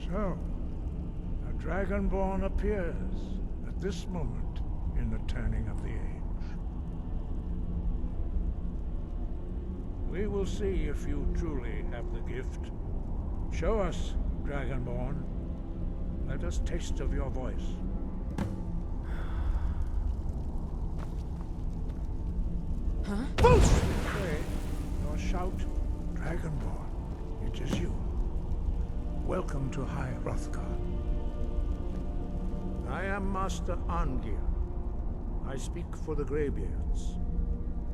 So, a Dragonborn appears at this moment in the turning of the age. We will see if you truly have the gift. Show us, Dragonborn. Let us taste of your voice. Huh? Boost! Pray, your shout, Dragonborn. It is you. Welcome to High Hrothgar. I am Master Arngir. I speak for the Greybeards.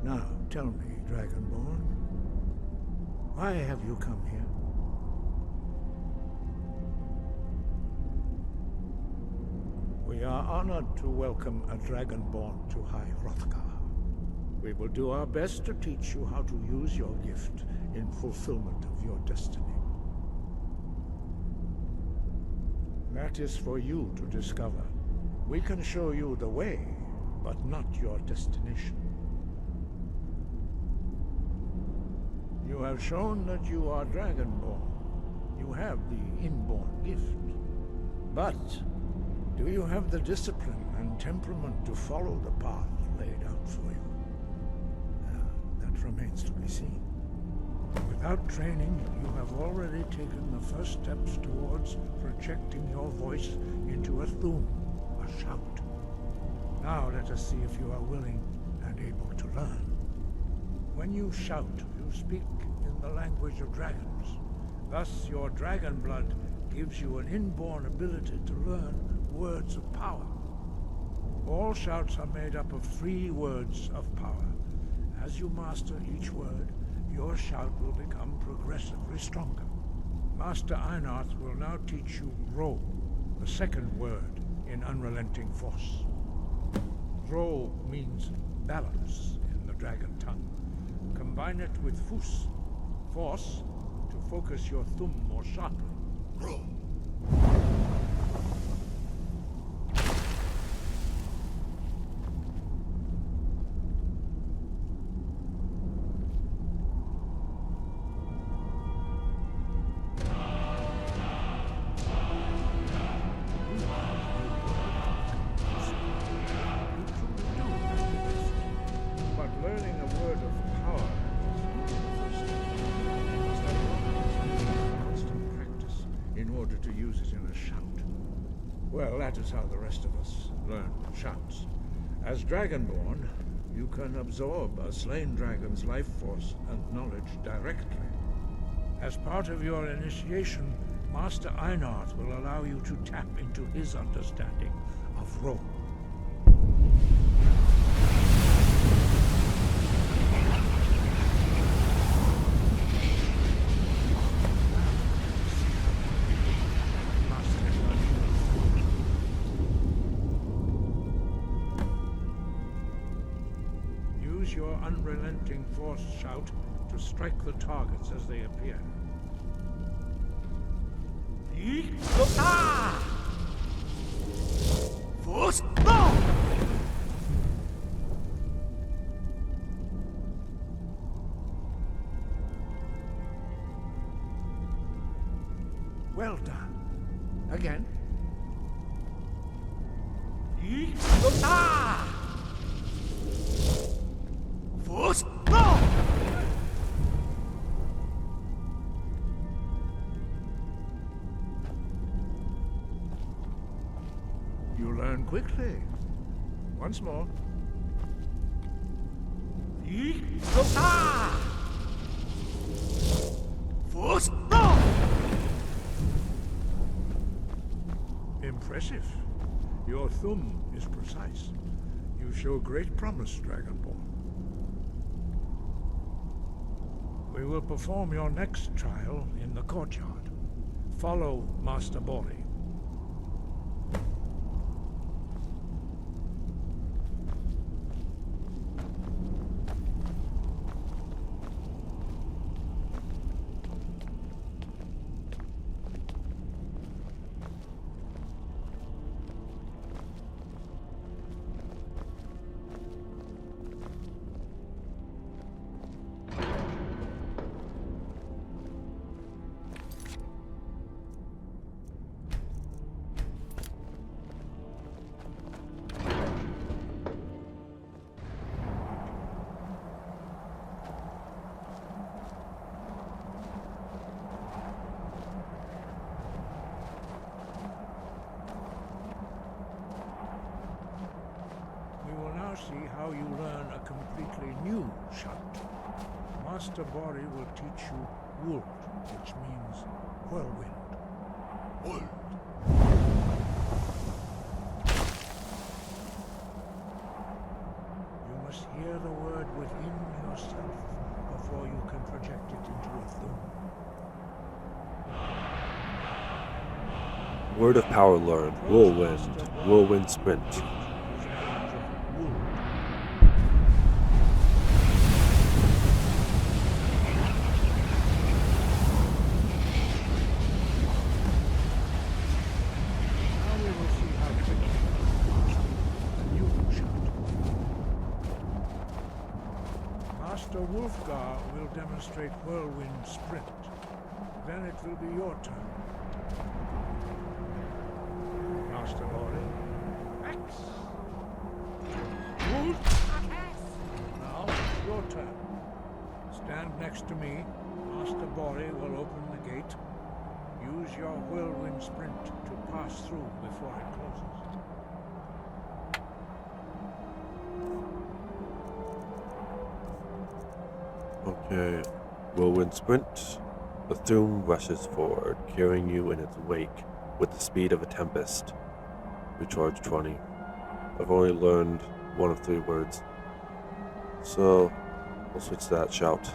Now, tell me, Dragonborn, why have you come here? We are honored to welcome a Dragonborn to High Hrothgar. We will do our best to teach you how to use your gift in fulfillment of your destiny. That is for you to discover. We can show you the way, but not your destination. You have shown that you are Dragonborn. You have the inborn gift. But do you have the discipline and temperament to follow the path laid out for you? That remains to be seen. Without training, you have already taken the first steps towards projecting your voice into a thum, a shout. Now let us see if you are willing and able to learn. When you shout, you speak in the language of dragons. Thus, your dragon blood gives you an inborn ability to learn words of power. All shouts are made up of 3 words of power. As you master each word, your shout will become progressively stronger. Master Einarth will now teach you Ro, the second word in Unrelenting Force. Ro means balance in the dragon tongue. Combine it with Fus, force, to focus your thumb more sharply. Ro. Well, that is how the rest of us learn shouts. As Dragonborn, you can absorb a slain dragon's life force and knowledge directly. As part of your initiation, Master Einarth will allow you to tap into his understanding of Ro. Your unrelenting force shout to strike the targets as they appear. Force no! Well done. Again. Force no! You learn quickly. Once more. Force no! Impressive. Your thumb is precise. You show great promise, Dragonborn. We will perform your next trial in the courtyard. Follow Master Bori. Master Bori will teach you Wold, which means whirlwind. Wold. You must hear the word within yourself before you can project it into a thum. Word of power learned. Whirlwind sprint. Master Hrothgar will demonstrate whirlwind sprint. Then it will be your turn. Master Bori. Axe. Wood. Now, your turn. Stand next to me. Master Bori will open the gate. Use your whirlwind sprint to pass through before it closes. Okay, whirlwind sprint. The Thum rushes forward, carrying you in its wake with the speed of a tempest. Recharge 20. I've only learned one of 3 words, so we'll switch to that. Shout.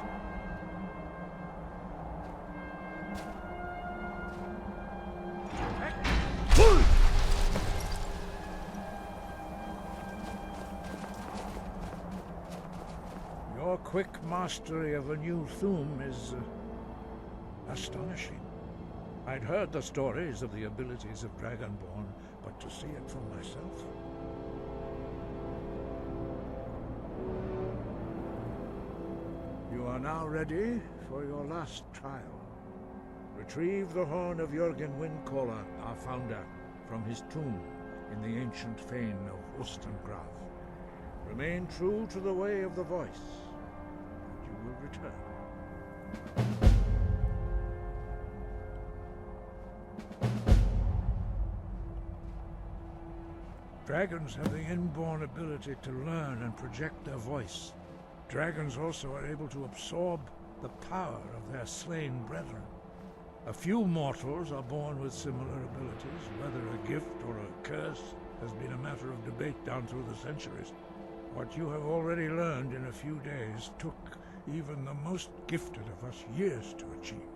Your quick mastery of a new Thum is astonishing. I'd heard the stories of the abilities of Dragonborn, but to see it for myself. You are now ready for your last trial. Retrieve the Horn of Jurgen Windcaller, our founder, from his tomb in the ancient fane of Ustengrav. Remain true to the way of the voice, and you will return. Dragons have the inborn ability to learn and project their voice. Dragons also are able to absorb the power of their slain brethren. A few mortals are born with similar abilities. Whether a gift or a curse has been a matter of debate down through the centuries. What you have already learned in a few days took even the most gifted of us years to achieve.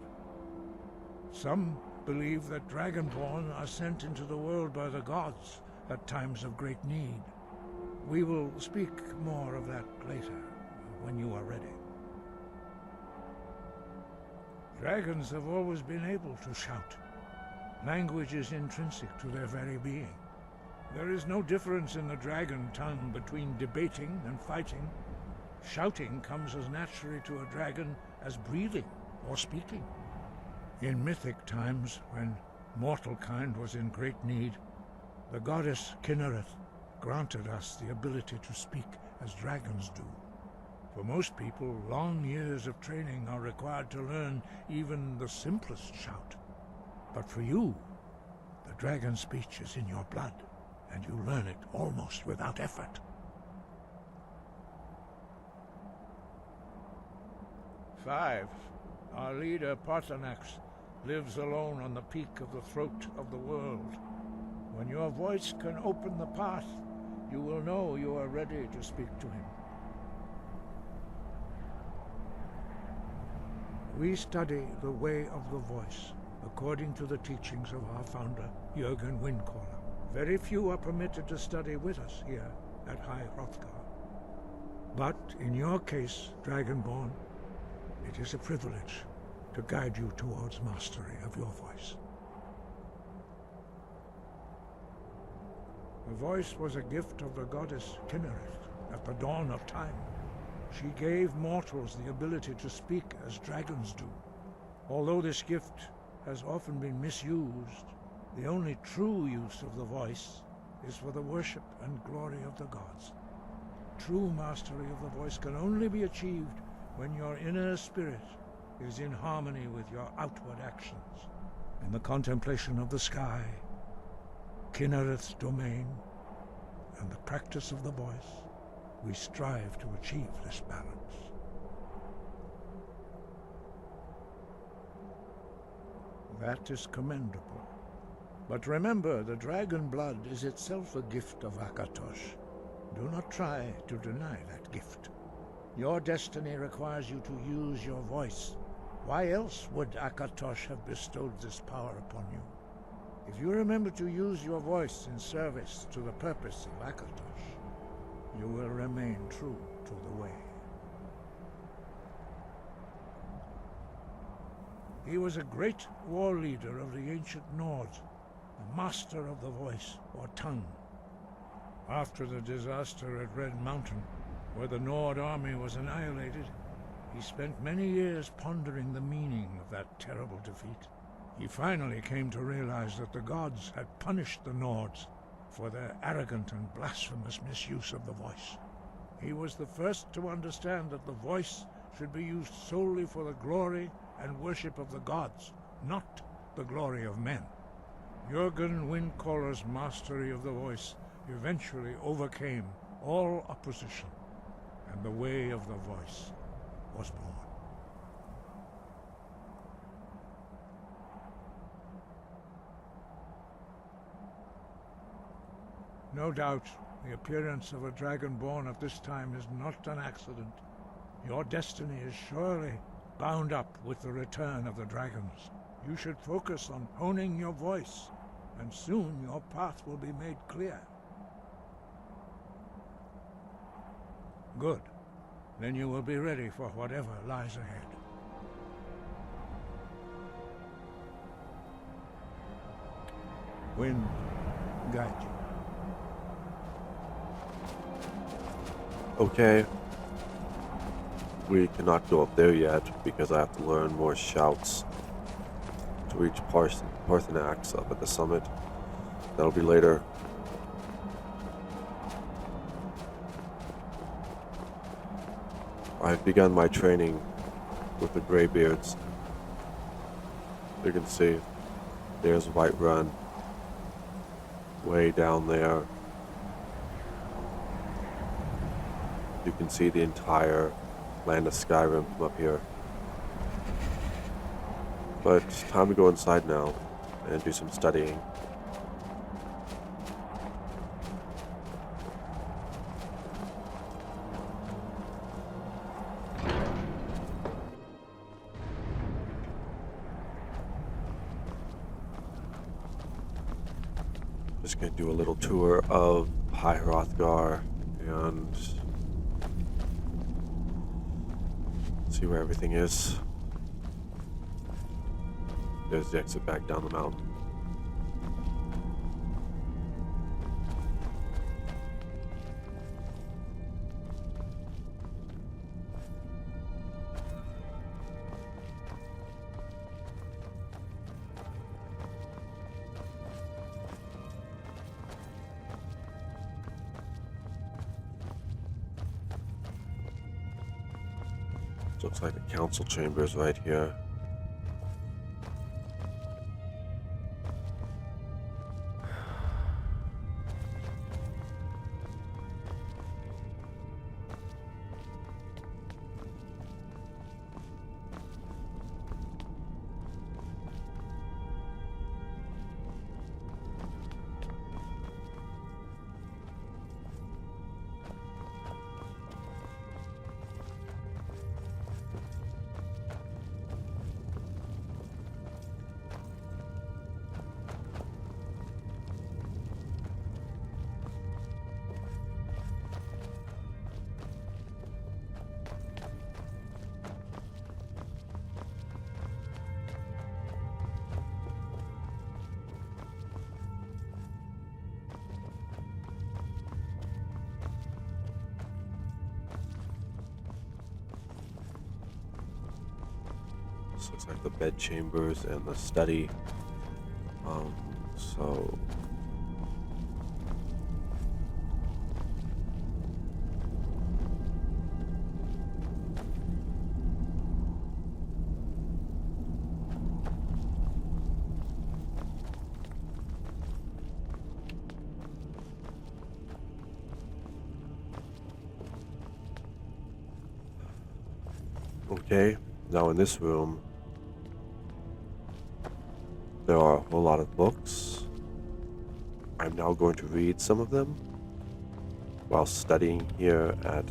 Some believe that Dragonborn are sent into the world by the gods at times of great need. We will speak more of that later, when you are ready. Dragons have always been able to shout. Language is intrinsic to their very being. There is no difference in the dragon tongue between debating and fighting. Shouting comes as naturally to a dragon as breathing or speaking. In mythic times, when mortal kind was in great need, the goddess Kinnereth granted us the ability to speak as dragons do. For most people, long years of training are required to learn even the simplest shout. But for you, the dragon speech is in your blood, and you learn it almost without effort. Five. Our leader, Paarthurnax, lives alone on the peak of the throat of the world. When your voice can open the path, you will know you are ready to speak to him. We study the way of the voice, according to the teachings of our founder, Jurgen Windcaller. Very few are permitted to study with us here at High Hrothgar. But in your case, Dragonborn, it is a privilege to guide you towards mastery of your voice. The voice was a gift of the goddess Kinnereth at the dawn of time. She gave mortals the ability to speak as dragons do. Although this gift has often been misused, the only true use of the voice is for the worship and glory of the gods. True mastery of the voice can only be achieved when your inner spirit is in harmony with your outward actions. In the contemplation of the sky, Kinnereth's domain, and the practice of the voice, we strive to achieve this balance. That is commendable. But remember, the dragon blood is itself a gift of Akatosh. Do not try to deny that gift. Your destiny requires you to use your voice. Why else would Akatosh have bestowed this power upon you? If you remember to use your voice in service to the purpose of Akatosh, you will remain true to the way. He was a great war leader of the ancient Nords, a master of the voice, or tongue. After the disaster at Red Mountain, where the Nord army was annihilated, he spent many years pondering the meaning of that terrible defeat. He finally came to realize that the gods had punished the Nords for their arrogant and blasphemous misuse of the voice. He was the first to understand that the voice should be used solely for the glory and worship of the gods, not the glory of men. Jurgen Windcaller's mastery of the voice eventually overcame all opposition, and the way of the voice was born. No doubt, the appearance of a Dragonborn at this time is not an accident. Your destiny is surely bound up with the return of the dragons. You should focus on honing your voice, and soon your path will be made clear. Good. Then you will be ready for whatever lies ahead. Wind, guide you. Okay. We cannot go up there yet because I have to learn more shouts to reach Parthenax up at the summit. That'll be later. I've begun my training with the Greybeards. You can see there's Whiterun way down there. You can see the entire land of Skyrim from up here. But it's time to go inside now and do some studying. Just gonna do a little tour of High Hrothgar and see where everything is. There's the exit back down the mountain. Looks like the council chambers right here. This looks like the bed chambers and the study. So okay, now in this room There are a whole lot of books. I'm now going to read some of them while studying here at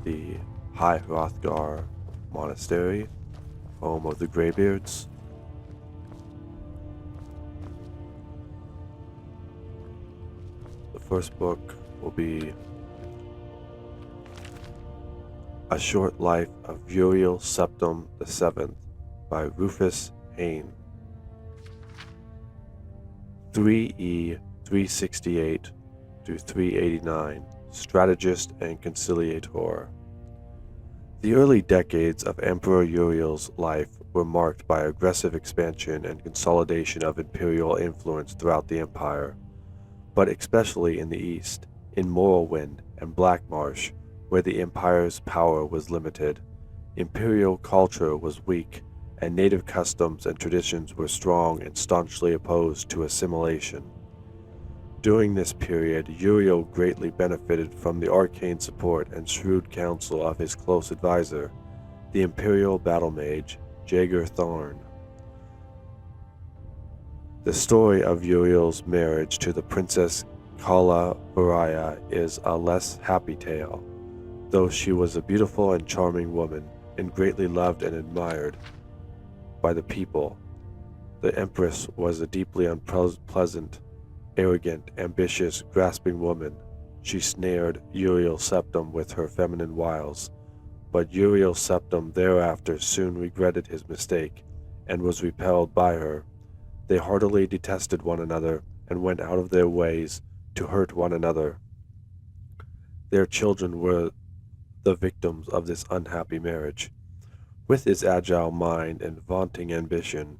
the High Hrothgar Monastery, home of the Greybeards. The first book will be A Short Life of Uriel Septim VII by Rufus Hain. 3E 368 to 389, Strategist and Conciliator. The early decades of Emperor Uriel's life were marked by aggressive expansion and consolidation of imperial influence throughout the empire, but especially in the east, in Morrowind and Blackmarsh, where the empire's power was limited. Imperial culture was weak, and native customs and traditions were strong and staunchly opposed to assimilation. During this period, Uriel greatly benefited from the arcane support and shrewd counsel of his close advisor, the imperial battle mage, Jaeger Thorn. The story of Uriel's marriage to the Princess Kala Varaya is a less happy tale. Though she was a beautiful and charming woman, and greatly loved and admired by the people, the Empress was a deeply unpleasant, arrogant, ambitious, grasping woman. She snared Uriel Septim with her feminine wiles, but Uriel Septim thereafter soon regretted his mistake, and was repelled by her. They heartily detested one another, and went out of their ways to hurt one another. Their children were the victims of this unhappy marriage. With his agile mind and vaunting ambition,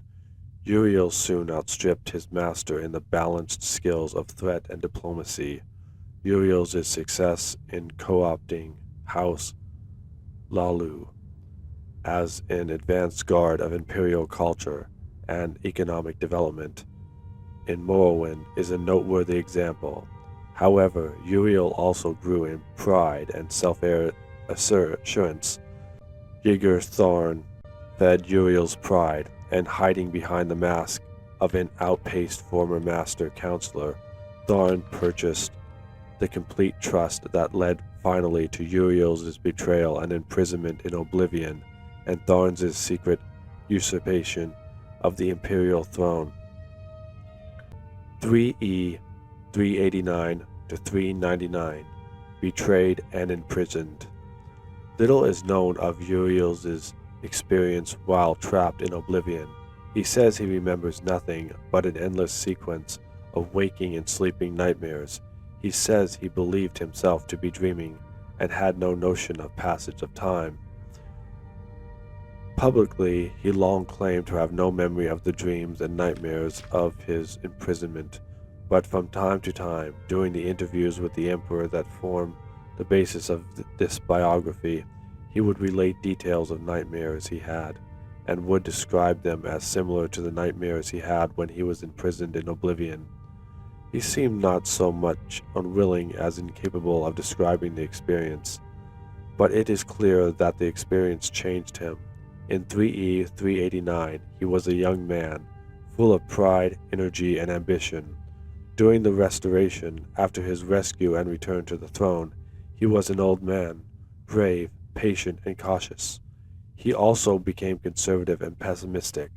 Uriel soon outstripped his master in the balanced skills of threat and diplomacy. Uriel's success in co-opting House Lalu as an advanced guard of imperial culture and economic development in Morrowind is a noteworthy example. However, Uriel also grew in pride and self-assurance. Jaeger Thorn fed Uriel's pride, and hiding behind the mask of an outpaced former master counselor, Thorin purchased the complete trust that led finally to Uriel's betrayal and imprisonment in oblivion, and Thorin's secret usurpation of the imperial throne. 3E 389 to 399, Betrayed and Imprisoned. Little is known of Uriel's experience while trapped in oblivion. He says he remembers nothing but an endless sequence of waking and sleeping nightmares. He says he believed himself to be dreaming and had no notion of passage of time. Publicly, he long claimed to have no memory of the dreams and nightmares of his imprisonment, but from time to time, during the interviews with the Emperor that form the basis of this biography, he would relate details of nightmares he had, and would describe them as similar to the nightmares he had when he was imprisoned in oblivion. He seemed not so much unwilling as incapable of describing the experience, but it is clear that the experience changed him. In 3E 389, he was a young man, full of pride, energy, and ambition. During the Restoration, after his rescue and return to the throne, he was an old man, brave, patient, and cautious. He also became conservative and pessimistic,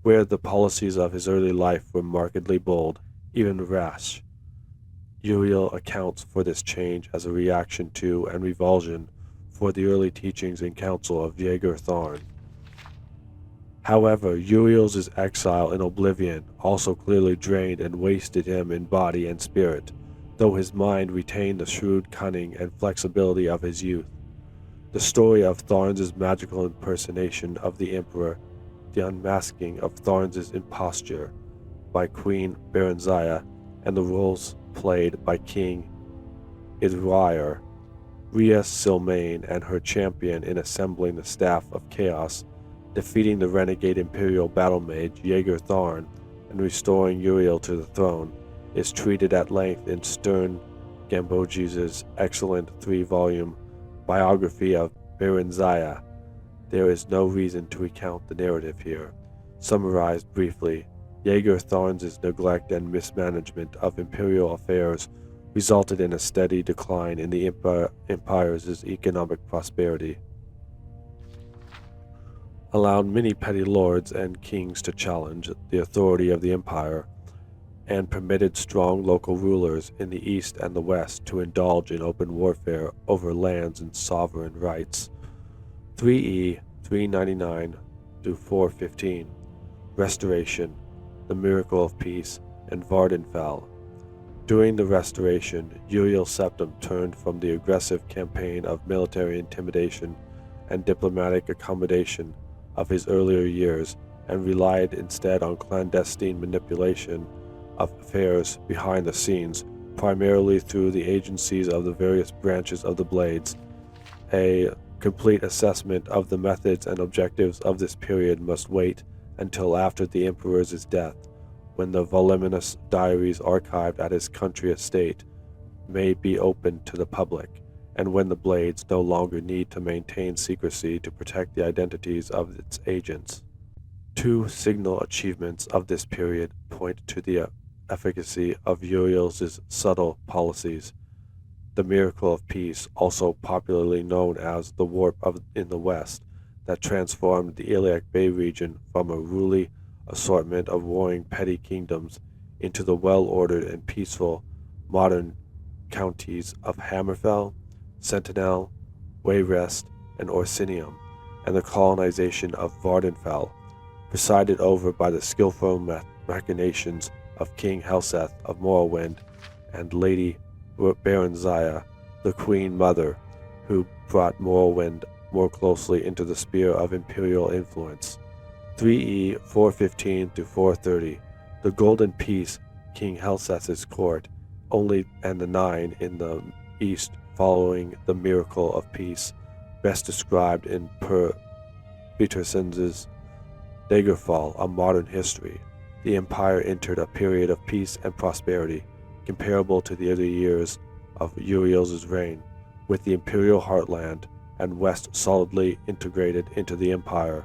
where the policies of his early life were markedly bold, even rash. Uriel accounts for this change as a reaction to and revulsion for the early teachings and counsel of Jaeger Thorn. However, Uriel's exile in oblivion also clearly drained and wasted him in body and spirit, though his mind retained the shrewd cunning and flexibility of his youth. The story of Thorin's magical impersonation of the Emperor, the unmasking of Thorin's imposture by Queen Berenziah, and the roles played by King Idhrair, Rhea Silmaine and her champion in assembling the Staff of Chaos, defeating the renegade Imperial battle mage Jaeger Thorn, and restoring Uriel to the throne, is treated at length in Stern Gamboge's excellent 3-volume biography of Berenziah. There is no reason to recount the narrative here. Summarized briefly, Jaeger Thorns' neglect and mismanagement of imperial affairs resulted in a steady decline in the empire's economic prosperity, allowed many petty lords and kings to challenge the authority of the empire, and permitted strong local rulers in the east and the west to indulge in open warfare over lands and sovereign rights. 3E 399 to 415, Restoration, the Miracle of Peace, and Vardenfell. During the Restoration, Uriel Septim turned from the aggressive campaign of military intimidation and diplomatic accommodation of his earlier years and relied instead on clandestine manipulation of affairs behind the scenes, primarily through the agencies of the various branches of the Blades. A complete assessment of the methods and objectives of this period must wait until after the Emperor's death, when the voluminous diaries archived at his country estate may be opened to the public, and when the Blades no longer need to maintain secrecy to protect the identities of its agents. Two signal achievements of this period point to the efficacy of Uriel's subtle policies. The Miracle of Peace, also popularly known as the Warp in the West, that transformed the Iliac Bay region from a ruling assortment of warring petty kingdoms into the well-ordered and peaceful modern counties of Hammerfell, Sentinel, Wayrest, and Orsinium, and the colonization of Vardenfell, presided over by the skillful machinations of King Helseth of Morrowind and Lady Baronzaya, the Queen Mother, who brought Morrowind more closely into the sphere of imperial influence. 3E 415 to 430, the Golden Peace, King Helseth's court, only and the 9 in the east following the Miracle of Peace, best described in Per Peterson's Daggerfall, A Modern History. The empire entered a period of peace and prosperity, comparable to the early years of Uriel's reign, with the imperial heartland and west solidly integrated into the empire.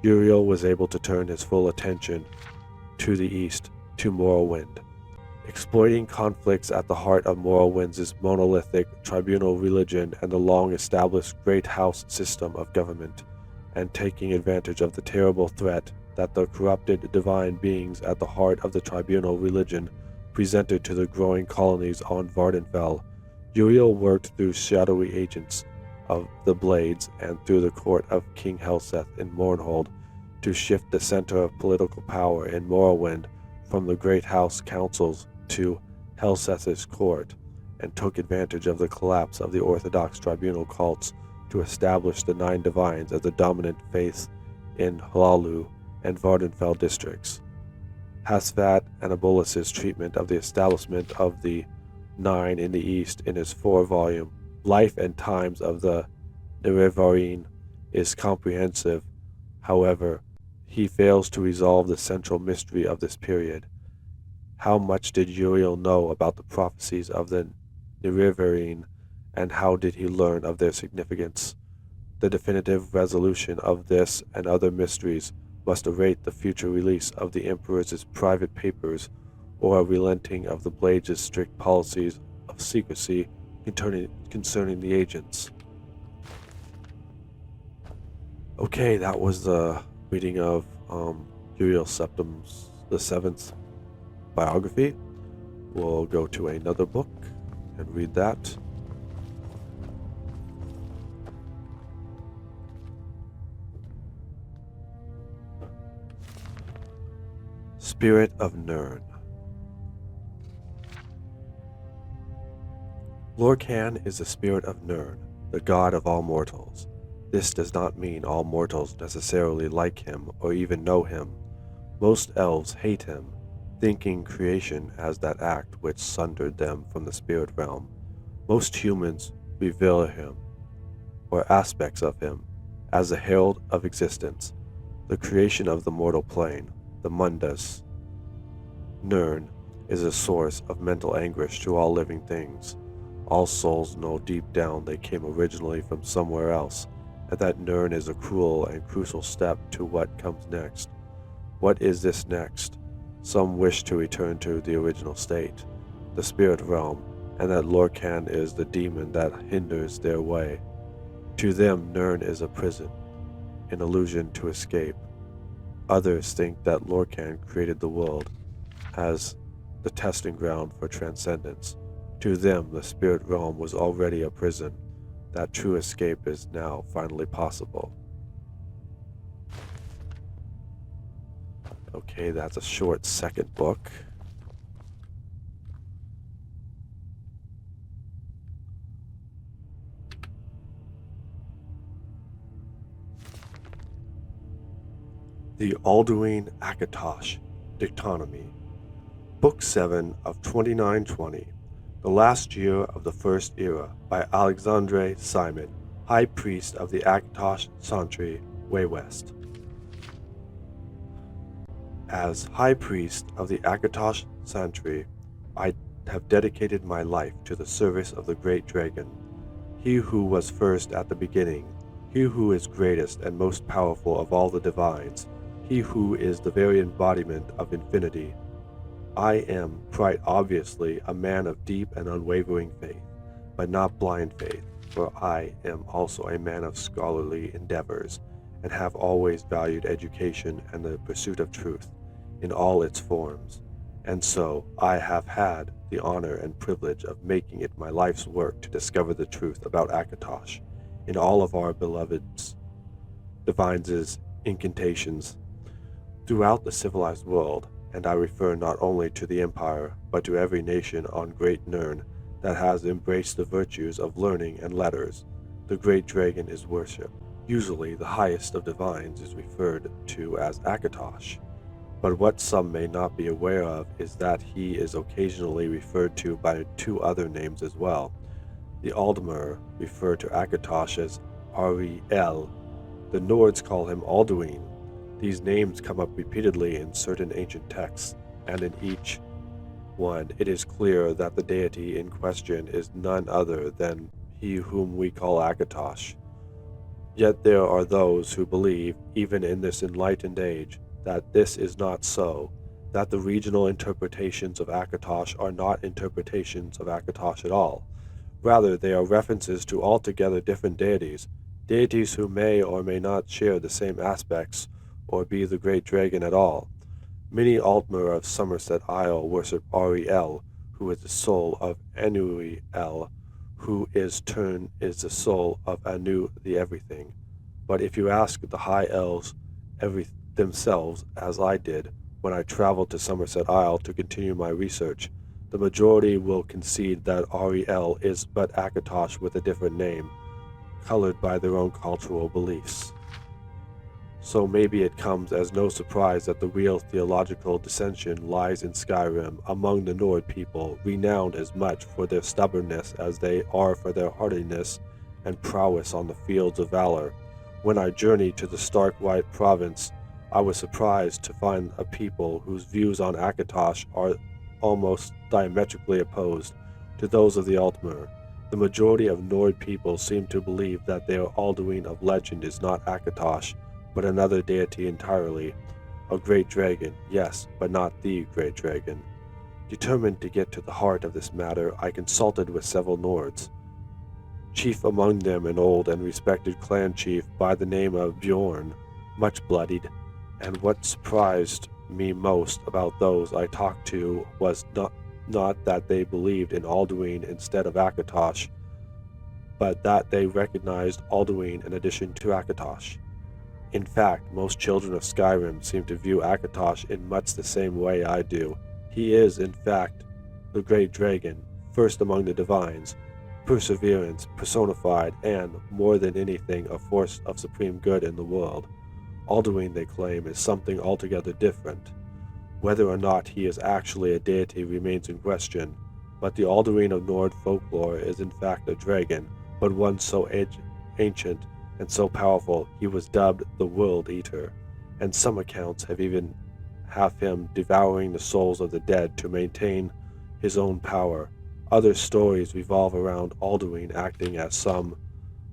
Uriel was able to turn his full attention to the east, to Morrowind. Exploiting conflicts at the heart of Morrowind's monolithic tribunal religion and the long-established Great House system of government, and taking advantage of the terrible threat that the corrupted divine beings at the heart of the tribunal religion presented to the growing colonies on Vardenfell, Uriel worked through shadowy agents of the Blades and through the court of King Helseth in Mournhold to shift the center of political power in Morrowind from the Great House councils to Helseth's court, and took advantage of the collapse of the Orthodox tribunal cults to establish the 9 divines as the dominant faith in Hlalu and Vardenfell districts. Hasvat Anabolus's treatment of the establishment of the 9 in the East in his 4-volume Life and Times of the Nerivarine is comprehensive. However, he fails to resolve the central mystery of this period. How much did Uriel know about the prophecies of the Nerivarine, and how did he learn of their significance? The definitive resolution of this and other mysteries must await the future release of the Emperor's private papers, or a relenting of the Blades' strict policies of secrecy concerning the agents. Okay, that was the reading of Uriel Septim's the 7th biography. We'll go to another book and read that. Spirit of Nirn. Lorcan is the spirit of Nirn, the god of all mortals. This does not mean all mortals necessarily like him or even know him. Most elves hate him, thinking creation as that act which sundered them from the spirit realm. Most humans revere him, or aspects of him, as the herald of existence, the creation of the mortal plane, the mundus. Nirn is a source of mental anguish to all living things. All souls know deep down they came originally from somewhere else, and that Nirn is a cruel and crucial step to what comes next. What is this next? Some wish to return to the original state, the spirit realm, and that Lorcan is the demon that hinders their way. To them, Nirn is a prison, an illusion to escape. Others think that Lorcan created the world as the testing ground for transcendence. To them, the spirit realm was already a prison, that true escape is now finally possible. Okay, that's a short second book. The Alduin Akatosh Dictonomy, Book 7 of 2920, The Last Year of the First Era, by Alexandre Simon, High Priest of the Akatosh Santry, Way West. As High Priest of the Akatosh Santry, I have dedicated my life to the service of the Great Dragon, he who was first at the beginning, he who is greatest and most powerful of all the divines, he who is the very embodiment of infinity. I am, quite obviously, a man of deep and unwavering faith, but not blind faith, for I am also a man of scholarly endeavors, and have always valued education and the pursuit of truth in all its forms, and so I have had the honor and privilege of making it my life's work to discover the truth about Akatosh in all of our beloved divines' incantations throughout the civilized world, and I refer not only to the Empire, but to every nation on Great Nirn that has embraced the virtues of learning and letters. The Great Dragon is worshipped. Usually the highest of divines is referred to as Akatosh, but what some may not be aware of is that he is occasionally referred to by two other names as well. The Aldmer refer to Akatosh as Ariel. The Nords call him Alduin. These names come up repeatedly in certain ancient texts, and in each one it is clear that the deity in question is none other than he whom we call Akatosh. Yet there are those who believe, even in this enlightened age, that this is not so, that the regional interpretations of Akatosh are not interpretations of Akatosh at all. Rather, they are references to altogether different deities, deities who may or may not share the same aspects or be the great dragon at all. Many Altmer of Somerset Isle worship Ariel, who is the soul of Anuiel, who is the soul of Anu the Everything. But if you ask the High Elves themselves, as I did when I traveled to Somerset Isle to continue my research, the majority will concede that Ariel is but Akatosh with a different name, colored by their own cultural beliefs. So maybe it comes as no surprise that the real theological dissension lies in Skyrim among the Nord people, renowned as much for their stubbornness as they are for their hardiness and prowess on the fields of valor. When I journeyed to the Stark White province, I was surprised to find a people whose views on Akatosh are almost diametrically opposed to those of the Altmer. The majority of Nord people seem to believe that their Alduin of legend is not Akatosh, but another deity entirely. A great dragon, yes, but not the great dragon. Determined to get to the heart of this matter, I consulted with several Nords. Chief among them an old and respected clan chief by the name of Bjorn, much bloodied, and what surprised me most about those I talked to was not that they believed in Alduin instead of Akatosh, but that they recognized Alduin in addition to Akatosh. In fact, most children of Skyrim seem to view Akatosh in much the same way I do. He is, in fact, the great dragon, first among the divines, perseverance personified, and, more than anything, a force of supreme good in the world. Alduin, they claim, is something altogether different. Whether or not he is actually a deity remains in question, but the Alduin of Nord folklore is in fact a dragon, but one so ancient and so powerful he was dubbed the World Eater, and some accounts have even him devouring the souls of the dead to maintain his own power. Other stories revolve around Alduin acting as some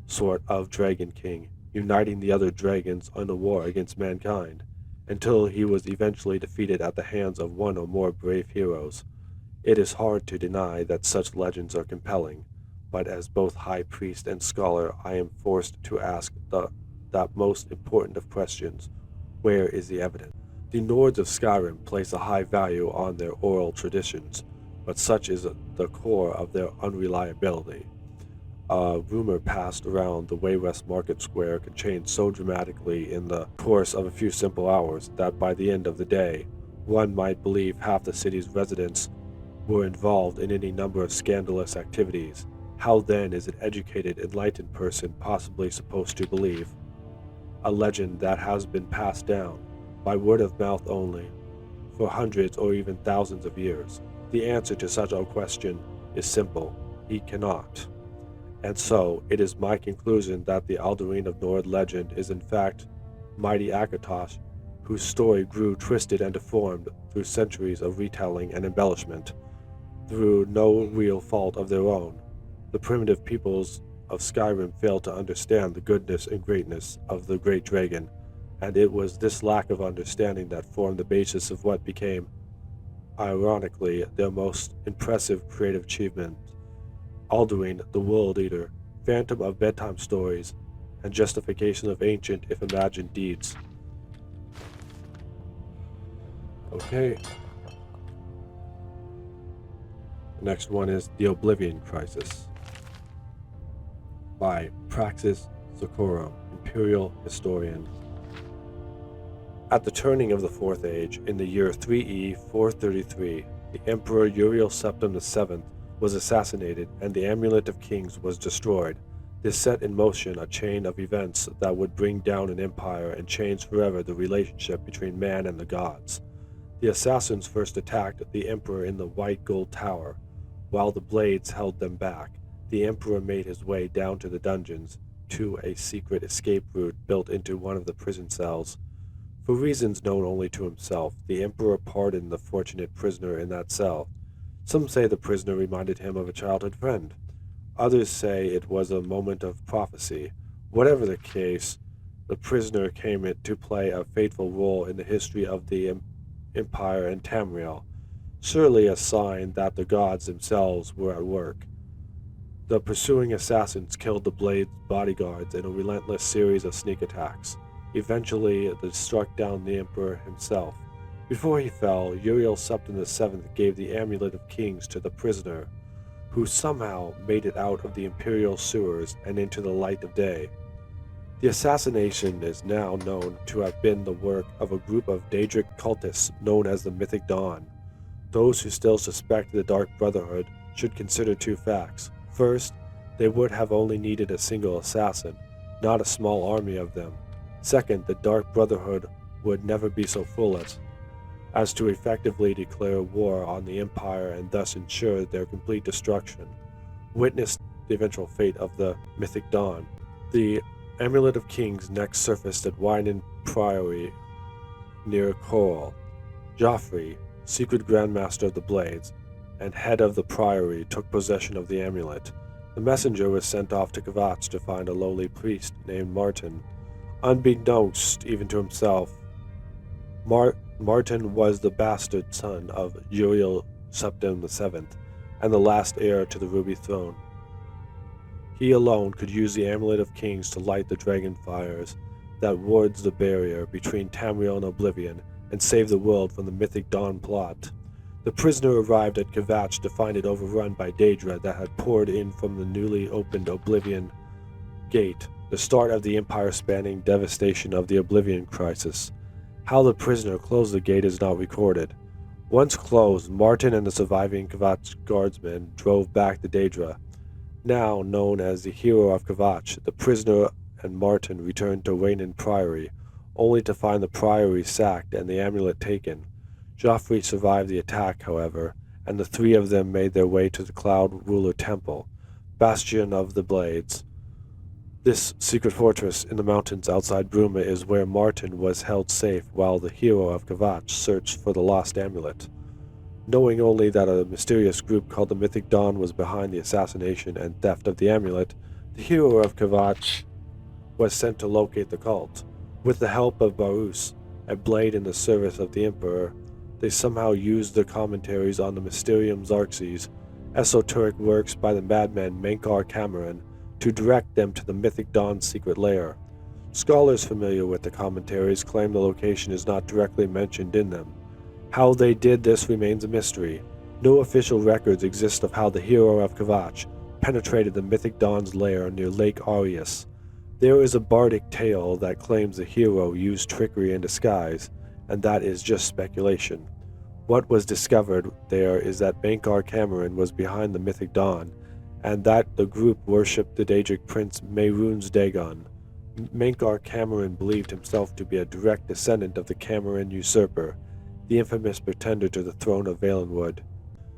sort of dragon king, uniting the other dragons in a war against mankind. until he was eventually defeated at the hands of one or more brave heroes. It is hard to deny that such legends are compelling, but as both high priest and scholar I am forced to ask that most important of questions: where is the evidence? The Nords of Skyrim place a high value on their oral traditions, but such is the core of their unreliability. A rumor passed around the Waywest Market Square could change so dramatically in the course of a few simple hours that by the end of the day, one might believe half the city's residents were involved in any number of scandalous activities. How then is an educated, enlightened person possibly supposed to believe a legend that has been passed down, by word of mouth only, for hundreds or even thousands of years? The answer to such a question is simple: he cannot. And so, it is my conclusion that the Alduin of Nord legend is in fact mighty Akatosh, whose story grew twisted and deformed through centuries of retelling and embellishment, through no real fault of their own. The primitive peoples of Skyrim failed to understand the goodness and greatness of the great dragon, and it was this lack of understanding that formed the basis of what became, ironically, their most impressive creative achievement: Alduin, the World Eater, phantom of bedtime stories, and justification of ancient, if imagined, deeds. Okay. The next one is The Oblivion Crisis by Praxis Socorum, Imperial Historian. At the turning of the Fourth Age, in the year 3E 433, the Emperor Uriel Septim VII was assassinated and the Amulet of Kings was destroyed. This set in motion a chain of events that would bring down an empire and change forever the relationship between man and the gods. The assassins first attacked the Emperor in the White Gold Tower. While the Blades held them back, the Emperor made his way down to the dungeons, to a secret escape route built into one of the prison cells. For reasons known only to himself, the Emperor pardoned the fortunate prisoner in that cell. Some say the prisoner reminded him of a childhood friend. Others say it was a moment of prophecy. Whatever the case, the prisoner came to play a fateful role in the history of the Empire and Tamriel, surely a sign that the gods themselves were at work. The pursuing assassins killed the Blade's bodyguards in a relentless series of sneak attacks. Eventually, they struck down the Emperor himself. Before he fell, Uriel Septim VII gave the Amulet of Kings to the prisoner, who somehow made it out of the Imperial sewers and into the light of day. The assassination is now known to have been the work of a group of Daedric cultists known as the Mythic Dawn. Those who still suspect the Dark Brotherhood should consider two facts. First, they would have only needed a single assassin, not a small army of them. Second, the Dark Brotherhood would never be so foolish as to effectively declare war on the Empire and thus ensure their complete destruction. Witness the eventual fate of the Mythic Dawn. The Amulet of Kings next surfaced at Whiterun Priory near Corel. Joffrey, secret Grandmaster of the Blades, and head of the Priory, took possession of the amulet. The messenger was sent off to Kvatch to find a lowly priest named Martin. Unbeknownst even to himself, Martin was the bastard son of Uriel Septim VII, and the last heir to the Ruby Throne. He alone could use the Amulet of Kings to light the dragon fires that wards the barrier between Tamriel and Oblivion, and save the world from the Mythic Dawn plot. The prisoner arrived at Kvatch to find it overrun by Daedra that had poured in from the newly opened Oblivion Gate, the start of the empire-spanning devastation of the Oblivion Crisis. How the prisoner closed the gate is not recorded. Once closed, Martin and the surviving Kvatch guardsmen drove back to Daedra. Now known as the Hero of Kvatch, the prisoner and Martin returned to Whiterun Priory, only to find the Priory sacked and the amulet taken. Joffrey survived the attack, however, and the three of them made their way to the Cloud Ruler Temple, bastion of the Blades. This secret fortress in the mountains outside Bruma is where Martin was held safe while the Hero of Kvatch searched for the lost amulet. Knowing only that a mysterious group called the Mythic Dawn was behind the assassination and theft of the amulet, the Hero of Kvatch was sent to locate the cult. With the help of Barus, a blade in the service of the Emperor. They somehow used the commentaries on the Mysterium Xarxes, esoteric works by the madman Mankar Cameron, to direct them to the Mythic Dawn's secret lair. Scholars familiar with the commentaries claim the location is not directly mentioned in them. How they did this remains a mystery. No official records exist of how the hero of Kvatch penetrated the Mythic Dawn's lair near Lake Aureus. There is a bardic tale that claims the hero used trickery and disguise, and that is just speculation. What was discovered there is that Mankar Cameron was behind the Mythic Dawn, and that the group worshipped the Daedric prince Mehrunes Dagon. Mankar Cameron believed himself to be a direct descendant of the Cameron usurper, the infamous pretender to the throne of Valenwood.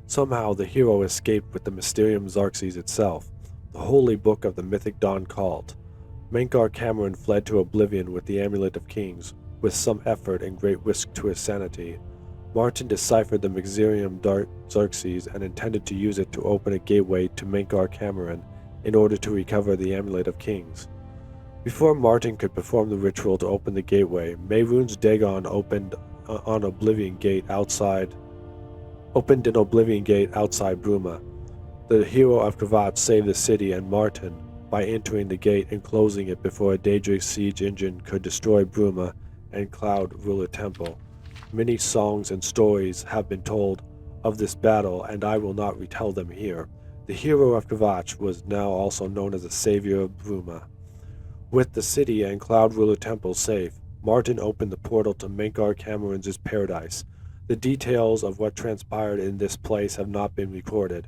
Somehow the hero escaped with the Mysterium Xarxes itself, the holy book of the Mythic Dawn cult. Mankar Cameron fled to oblivion with the Amulet of Kings, with some effort and great risk to his sanity. Martin deciphered the Mysterium Xarxes and intended to use it to open a gateway to Mankar Cameron in order to recover the Amulet of Kings. Before Martin could perform the ritual to open the gateway, Mehrunes Dagon opened an Oblivion Gate outside Bruma. The hero of Kvatch saved the city and Martin by entering the gate and closing it before a Daedric siege engine could destroy Bruma and Cloud Ruler Temple. Many songs and stories have been told of this battle, and I will not retell them here. The hero of Kvatch was now also known as the Savior of Bruma. With the city and Cloud Ruler Temple safe, Martin opened the portal to Mankar Cameron's paradise. The details of what transpired in this place have not been recorded.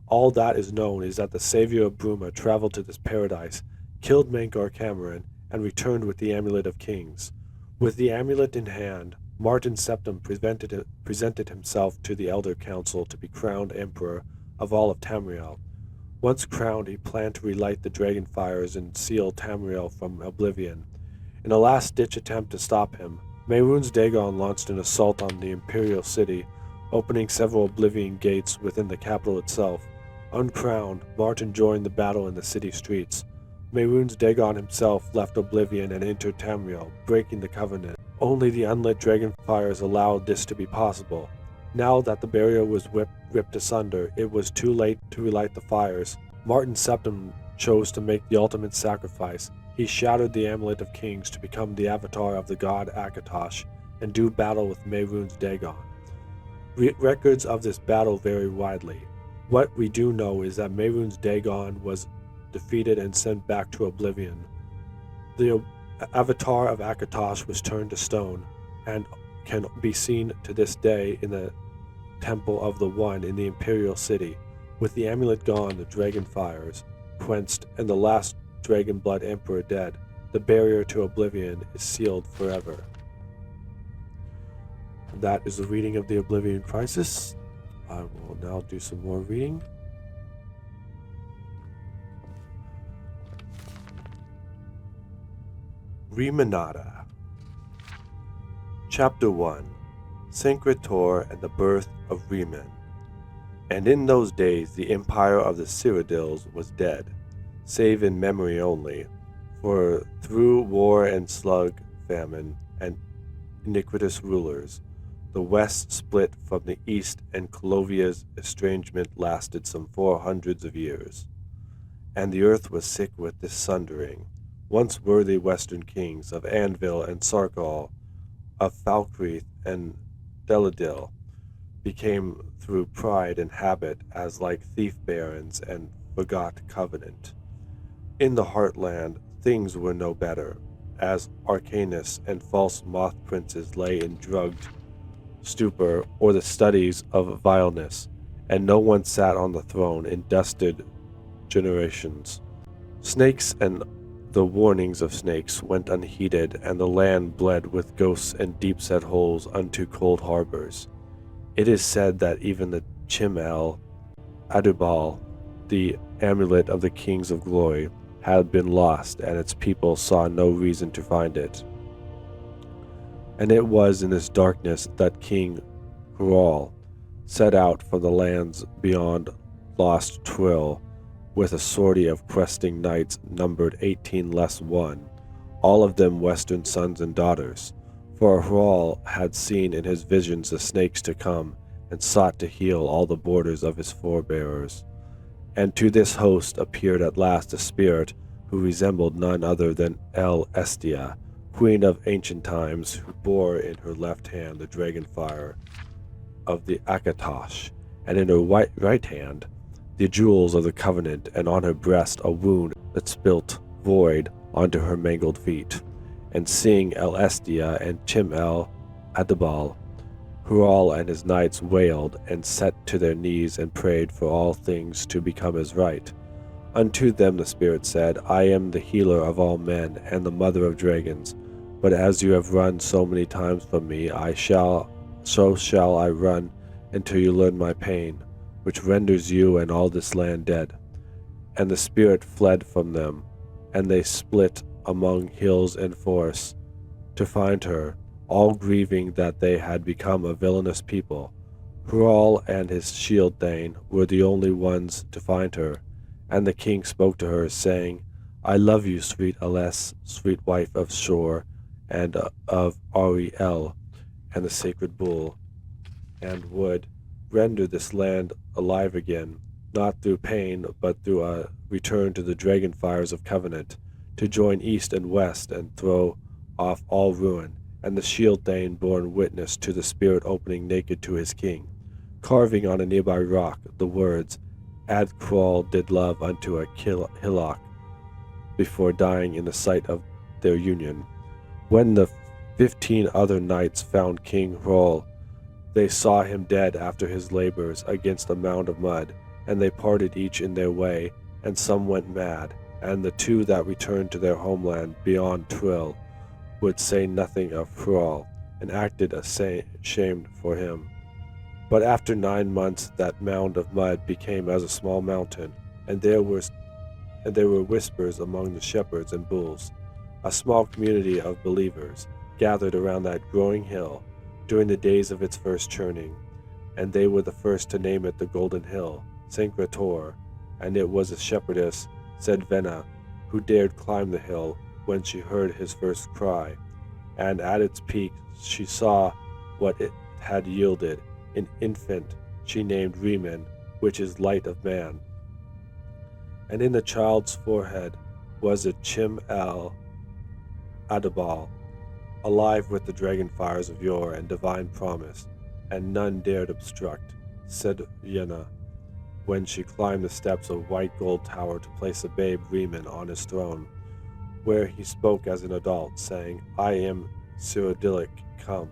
All that is known is that the Savior of Bruma traveled to this paradise, killed Mankar Cameron, and returned with the Amulet of Kings. With the amulet in hand, Martin Septim presented himself to the Elder Council to be crowned Emperor of all of Tamriel. Once crowned, he planned to relight the dragon fires and seal Tamriel from oblivion. In a last-ditch attempt to stop him, Mehrunes Dagon launched an assault on the Imperial City, opening several oblivion gates within the capital itself. Uncrowned, Martin joined the battle in the city streets. Mehrunes Dagon himself left oblivion and entered Tamriel, breaking the covenant. Only the unlit dragon fires allowed this to be possible. Now that the barrier was ripped asunder, it was too late to relight the fires. Martin Septim chose to make the ultimate sacrifice. He shattered the Amulet of Kings to become the avatar of the god Akatosh and do battle with Mehrunes Dagon. Records of this battle vary widely. What we do know is that Mehrunes Dagon was defeated and sent back to oblivion. The avatar of Akatosh was turned to stone and can be seen to this day in the Temple of the One in the Imperial City. With the amulet gone, the dragon fires quenched, and the last Dragon Blood Emperor dead, the barrier to oblivion is sealed forever. And that is the reading of the Oblivion Crisis. I will now do some more reading. Remanada. Chapter 1. Syncretor and the Birth of Reman. And in those days the empire of the Cyrodiils was dead, save in memory only, for through war and slug, famine, and iniquitous rulers, the west split from the east, and Colovia's estrangement lasted some 400 of years. And the earth was sick with this sundering. Once worthy western kings of Anvil and Sarkal, of Falkreath and Deladil, became through pride and habit as like thief barons and forgot covenant. In the heartland things were no better, as Arcanus and false moth princes lay in drugged stupor or the studies of vileness, and no one sat on the throne in dusted generations. Snakes and the warnings of snakes went unheeded, and the land bled with ghosts and deep-set holes unto cold harbors. It is said that even the Chimel Adubal, the amulet of the kings of glory, had been lost, and its people saw no reason to find it. And it was in this darkness that King Hrothgar set out from the lands beyond Lost Trill, with a sortie of questing knights numbered 18 less 1, all of them western sons and daughters. For Hrothgar had seen in his visions the snakes to come, and sought to heal all the borders of his forebears. And to this host appeared at last a spirit who resembled none other than El Estia, queen of ancient times, who bore in her left hand the dragon fire of the Akatosh, and in her right hand the jewels of the covenant, and on her breast a wound that spilt void onto her mangled feet. And seeing El Estia and Chim El Adabal, Hrothgar and his knights wailed and set to their knees and prayed for all things to become as right. Unto them the spirit said, I am the healer of all men and the mother of dragons, but as you have run so many times from me, so shall I run until you learn my pain, which renders you and all this land dead. And the spirit fled from them, and they split among hills and forests to find her, all grieving that they had become a villainous people. Hrothgar and his shield thane were the only ones to find her, and the king spoke to her, saying, I love you, sweet Aless, sweet wife of Shor, and of Ariel, and the sacred bull, and would render this land alive again, not through pain, but through a return to the dragon fires of covenant, to join east and west and throw off all ruin. And the shield thane bore witness to the spirit opening naked to his king, carving on a nearby rock the words, Adcrawl did love unto a hillock, before dying in the sight of their union. When the 15 other knights found King Hrothgar, they saw him dead after his labors against a mound of mud, and they parted each in their way, and some went mad, and the two that returned to their homeland beyond Trill would say nothing of Hrothgar, and acted ashamed for him. But after 9 months that mound of mud became as a small mountain, and there were whispers among the shepherds and bulls. A small community of believers gathered around that growing hill during the days of its first churning, and they were the first to name it the Golden Hill, Sankrator, and it was a shepherdess, Sedvena, who dared climb the hill when she heard his first cry, and at its peak she saw what it had yielded, an infant she named Reman, which is light of man. And in the child's forehead was a Chim El Adabal, alive with the dragon fires of yore and divine promise, and none dared obstruct, said Yenna, when she climbed the steps of white gold tower to place the babe Reman on his throne, where he spoke as an adult, saying, I am Cyrodiilic come.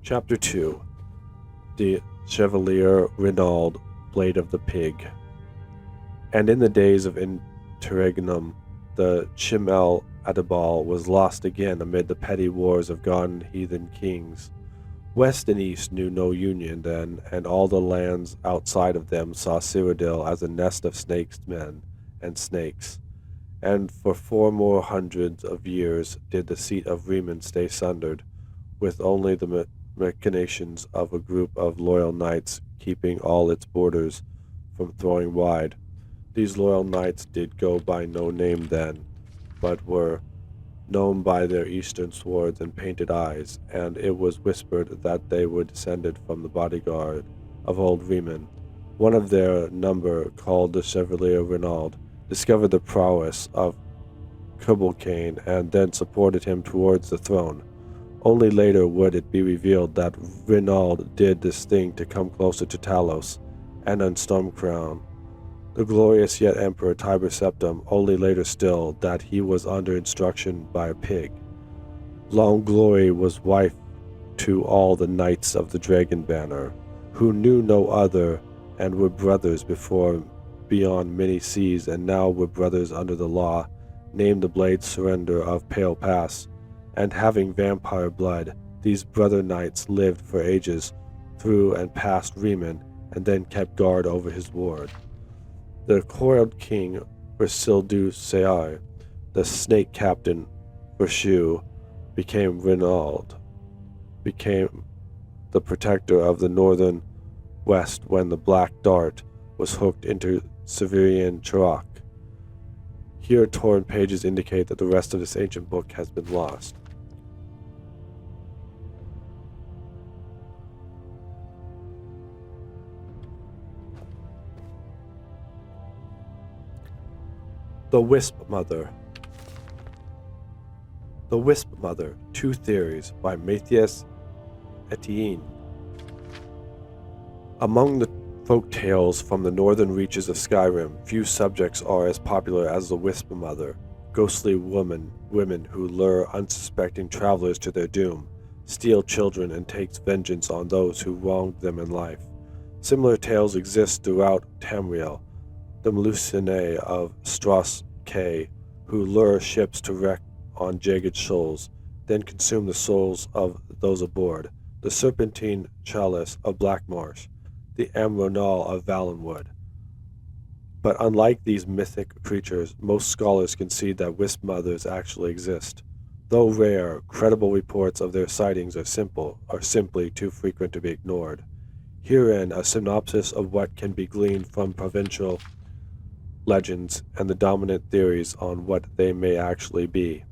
Chapter 2. The Chevalier Renaud, Blade of the Pig. And in the days of Interregnum, the Chim El Adabal was lost again amid the petty wars of God and heathen kings. West and East knew no union then, and all the lands outside of them saw Cyrodiil as a nest of snakes men and snakes. And for 4 more hundreds of years did the seat of Reman stay sundered, with only the machinations of a group of loyal knights keeping all its borders from throwing wide. These loyal knights did go by no name then, but were known by their eastern swords and painted eyes, and it was whispered that they were descended from the bodyguard of old Reman. One of their number, called the Chevalier Renaud, discovered the prowess of Cubalcane and then supported him towards the throne. Only later would it be revealed that Renaud did this thing to come closer to Talos and on Stormcrown. The glorious yet Emperor Tiber Septim only later still that he was under instruction by a pig. Long Glory was wife to all the knights of the Dragon Banner, who knew no other and were brothers before beyond many seas, and now were brothers under the law, named the Blade Surrender of Pale Pass. And having vampire blood, these brother knights lived for ages through and past Reman, and then kept guard over his ward. The coiled king Rasildu Seai, the snake captain Rashu, became Renaud, became the protector of the northern west when the black dart was hooked into Severian Chirac. Here, torn pages indicate that the rest of this ancient book has been lost. The Wisp Mother. The Wisp Mother, Two Theories, by Matthias Etienne. Among the folk tales from the northern reaches of Skyrim, few subjects are as popular as the Wisp Mother, ghostly women who lure unsuspecting travelers to their doom, steal children, and takes vengeance on those who wronged them in life. Similar tales exist throughout Tamriel, the Melusine of Strass Cay, who lure ships to wreck on jagged shoals, then consume the souls of those aboard, the Serpentine Chalice of Blackmarsh, the Amronal of Valenwood. But unlike these mythic creatures, most scholars concede that Wisp Mothers actually exist. Though rare, credible reports of their sightings are simply too frequent to be ignored. Herein a synopsis of what can be gleaned from provincial legends and the dominant theories on what they may actually be.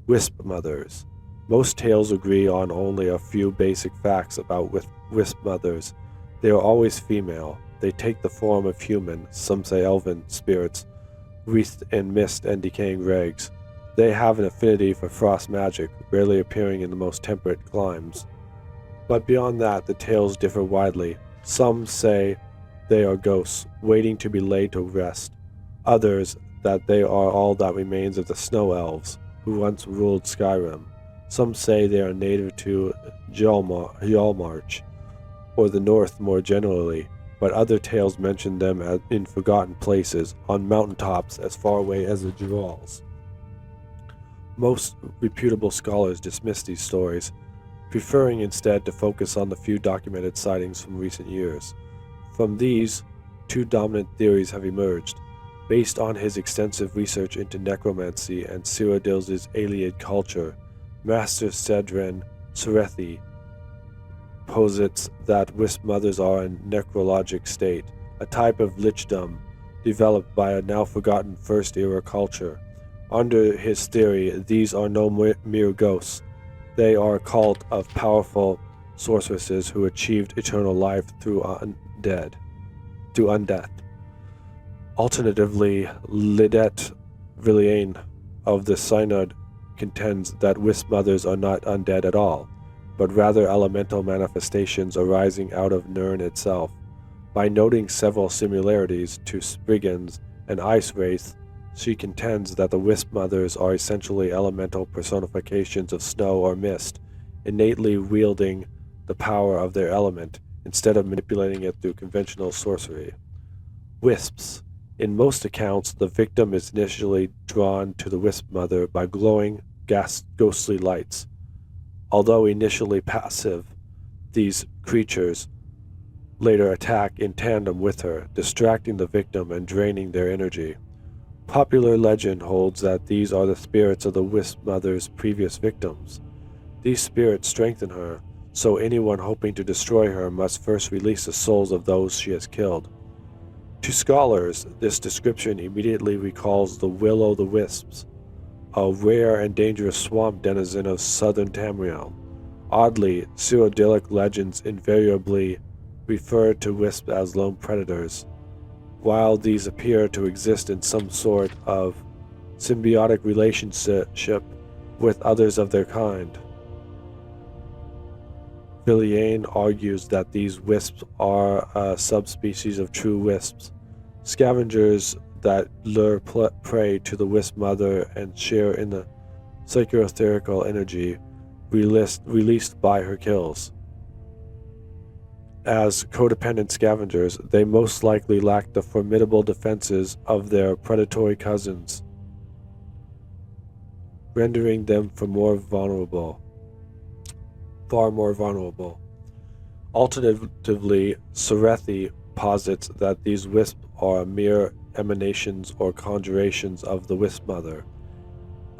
Wisp Mothers. Most tales agree on only a few basic facts about Wisp Mothers. They are always female. They take the form of human, some say elven, spirits, wreathed in mist and decaying rags. They have an affinity for frost magic, rarely appearing in the most temperate climes. But beyond that, the tales differ widely. Some say they are ghosts, waiting to be laid to rest. Others, that they are all that remains of the Snow Elves, who once ruled Skyrim. Some say they are native to Hjalmarch, or the North more generally, but other tales mention them in forgotten places, on mountaintops as far away as the Jurals. Most reputable scholars dismiss these stories, preferring instead to focus on the few documented sightings from recent years. From these, two dominant theories have emerged. Based on his extensive research into necromancy and Cyrodiil's Iliad culture, Master Cedrin Serethi posits that Wisp Mothers are in necrologic state, a type of lichdom developed by a now-forgotten First-Era culture. Under his theory, these are no mere ghosts. They are a cult of powerful sorceresses who achieved eternal life through undeath. Alternatively, Lidet Villiane of the Synod contends that Wisp Mothers are not undead at all, but rather elemental manifestations arising out of Nirn itself. By noting several similarities to Spriggans and Ice Wraith, she contends that the Wisp Mothers are essentially elemental personifications of snow or mist, innately wielding the power of their element instead of manipulating it through conventional sorcery. Wisps. In most accounts, the victim is initially drawn to the Wisp Mother by glowing, ghostly lights. Although initially passive, these creatures later attack in tandem with her, distracting the victim and draining their energy. Popular legend holds that these are the spirits of the Wisp Mother's previous victims. These spirits strengthen her, so anyone hoping to destroy her must first release the souls of those she has killed. To scholars, this description immediately recalls the Will-o'-the-Wisps, a rare and dangerous swamp denizen of southern Tamriel. Oddly, Cyrodiilic legends invariably refer to wisps as lone predators, while these appear to exist in some sort of symbiotic relationship with others of their kind. Villiane argues that these wisps are a subspecies of true wisps, scavengers that lure prey to the Wisp Mother and share in the psychoetherical energy released by her kills. As codependent scavengers, they most likely lack the formidable defenses of their predatory cousins, rendering them far more vulnerable. Alternatively, Serethi posits that these wisps are mere emanations or conjurations of the Wisp Mother,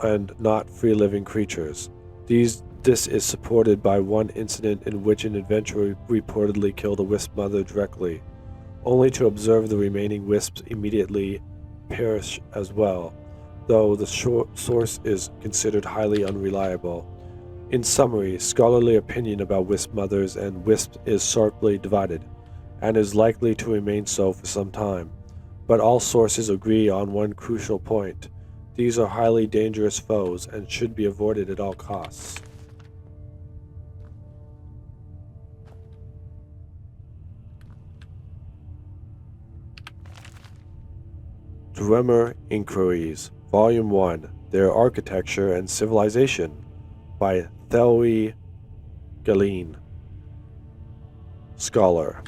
and not free-living creatures. This is supported by one incident in which an adventurer reportedly killed a Wisp Mother directly, only to observe the remaining wisps immediately perish as well. though the source is considered highly unreliable. In summary, scholarly opinion about wisp mothers and wisps is sharply divided, and is likely to remain so for some time. But all sources agree on one crucial point. These are highly dangerous foes and should be avoided at all costs. Dwemer Inquiries, Volume 1, Their Architecture and Civilization, by Thelwy Galeen, Scholar.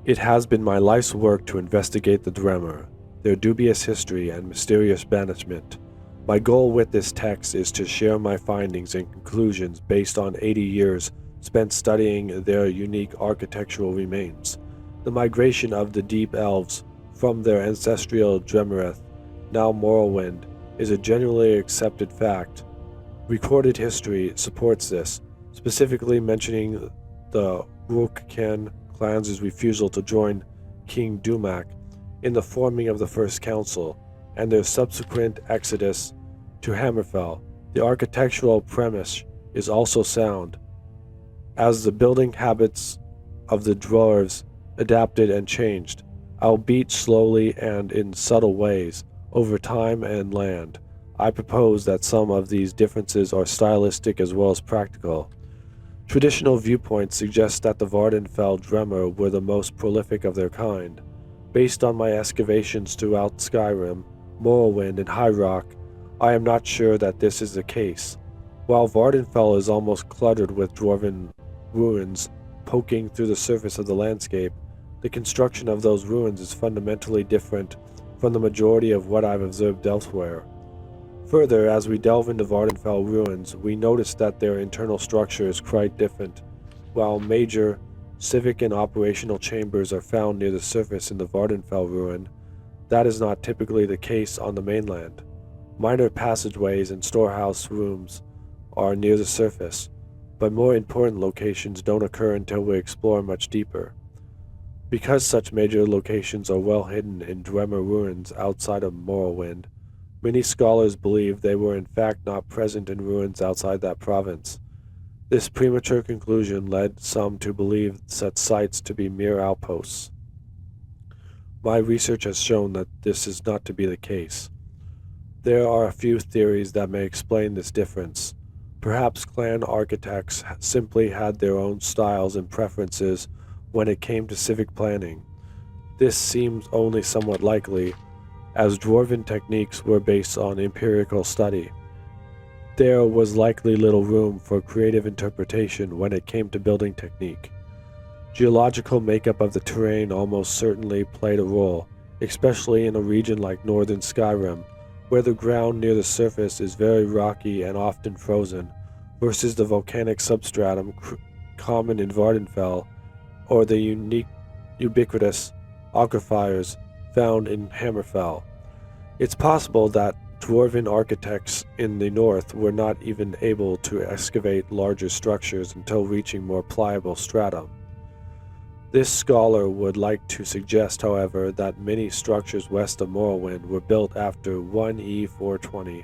It has been my life's work to investigate the Dwemer, their dubious history and mysterious banishment. My goal with this text is to share my findings and conclusions based on 80 years spent studying their unique architectural remains. The migration of the Deep Elves from their ancestral Dwemereth, now Morrowind, is a generally accepted fact. Recorded history supports this, specifically mentioning the Uruk-kan clans' refusal to join King Dumak in the forming of the First Council, and their subsequent exodus to Hammerfell. The architectural premise is also sound, as the building habits of the dwarves adapted and changed, albeit slowly and in subtle ways, over time and land. I propose that some of these differences are stylistic as well as practical. Traditional viewpoints suggest that the Vardenfell Dwemer were the most prolific of their kind. Based on my excavations throughout Skyrim, Morrowind, and High Rock, I am not sure that this is the case. While Vardenfell is almost cluttered with dwarven ruins poking through the surface of the landscape, the construction of those ruins is fundamentally different from the majority of what I've observed elsewhere. Further, as we delve into Vardenfell ruins, we notice that their internal structure is quite different. While major civic and operational chambers are found near the surface in the Vardenfell ruin, that is not typically the case on the mainland. Minor passageways and storehouse rooms are near the surface, but more important locations don't occur until we explore much deeper. Because such major locations are well hidden in Dwemer ruins outside of Morrowind, many scholars believe they were in fact not present in ruins outside that province. This premature conclusion led some to believe such sites to be mere outposts. My research has shown that this is not to be the case. There are a few theories that may explain this difference. Perhaps clan architects simply had their own styles and preferences when it came to civic planning. This seems only somewhat likely, as dwarven techniques were based on empirical study. There was likely little room for creative interpretation when it came to building technique. Geological makeup of the terrain almost certainly played a role, especially in a region like northern Skyrim, where the ground near the surface is very rocky and often frozen, versus the volcanic substratum common in Vardenfell, or the ubiquitous aquifers found in Hammerfell. It's possible that dwarven architects in the north were not even able to excavate larger structures until reaching more pliable stratum. This scholar would like to suggest, however, that many structures west of Morrowind were built after 1E420,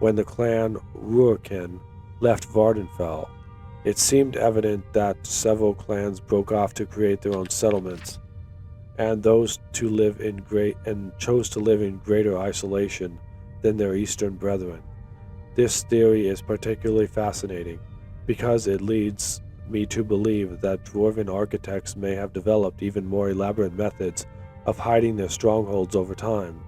when the clan Uruk-kan left Vardenfell. It seemed evident that several clans broke off to create their own settlements, and those to live in chose to live in greater isolation than their eastern brethren. This theory is particularly fascinating because it leads me to believe that dwarven architects may have developed even more elaborate methods of hiding their strongholds over time.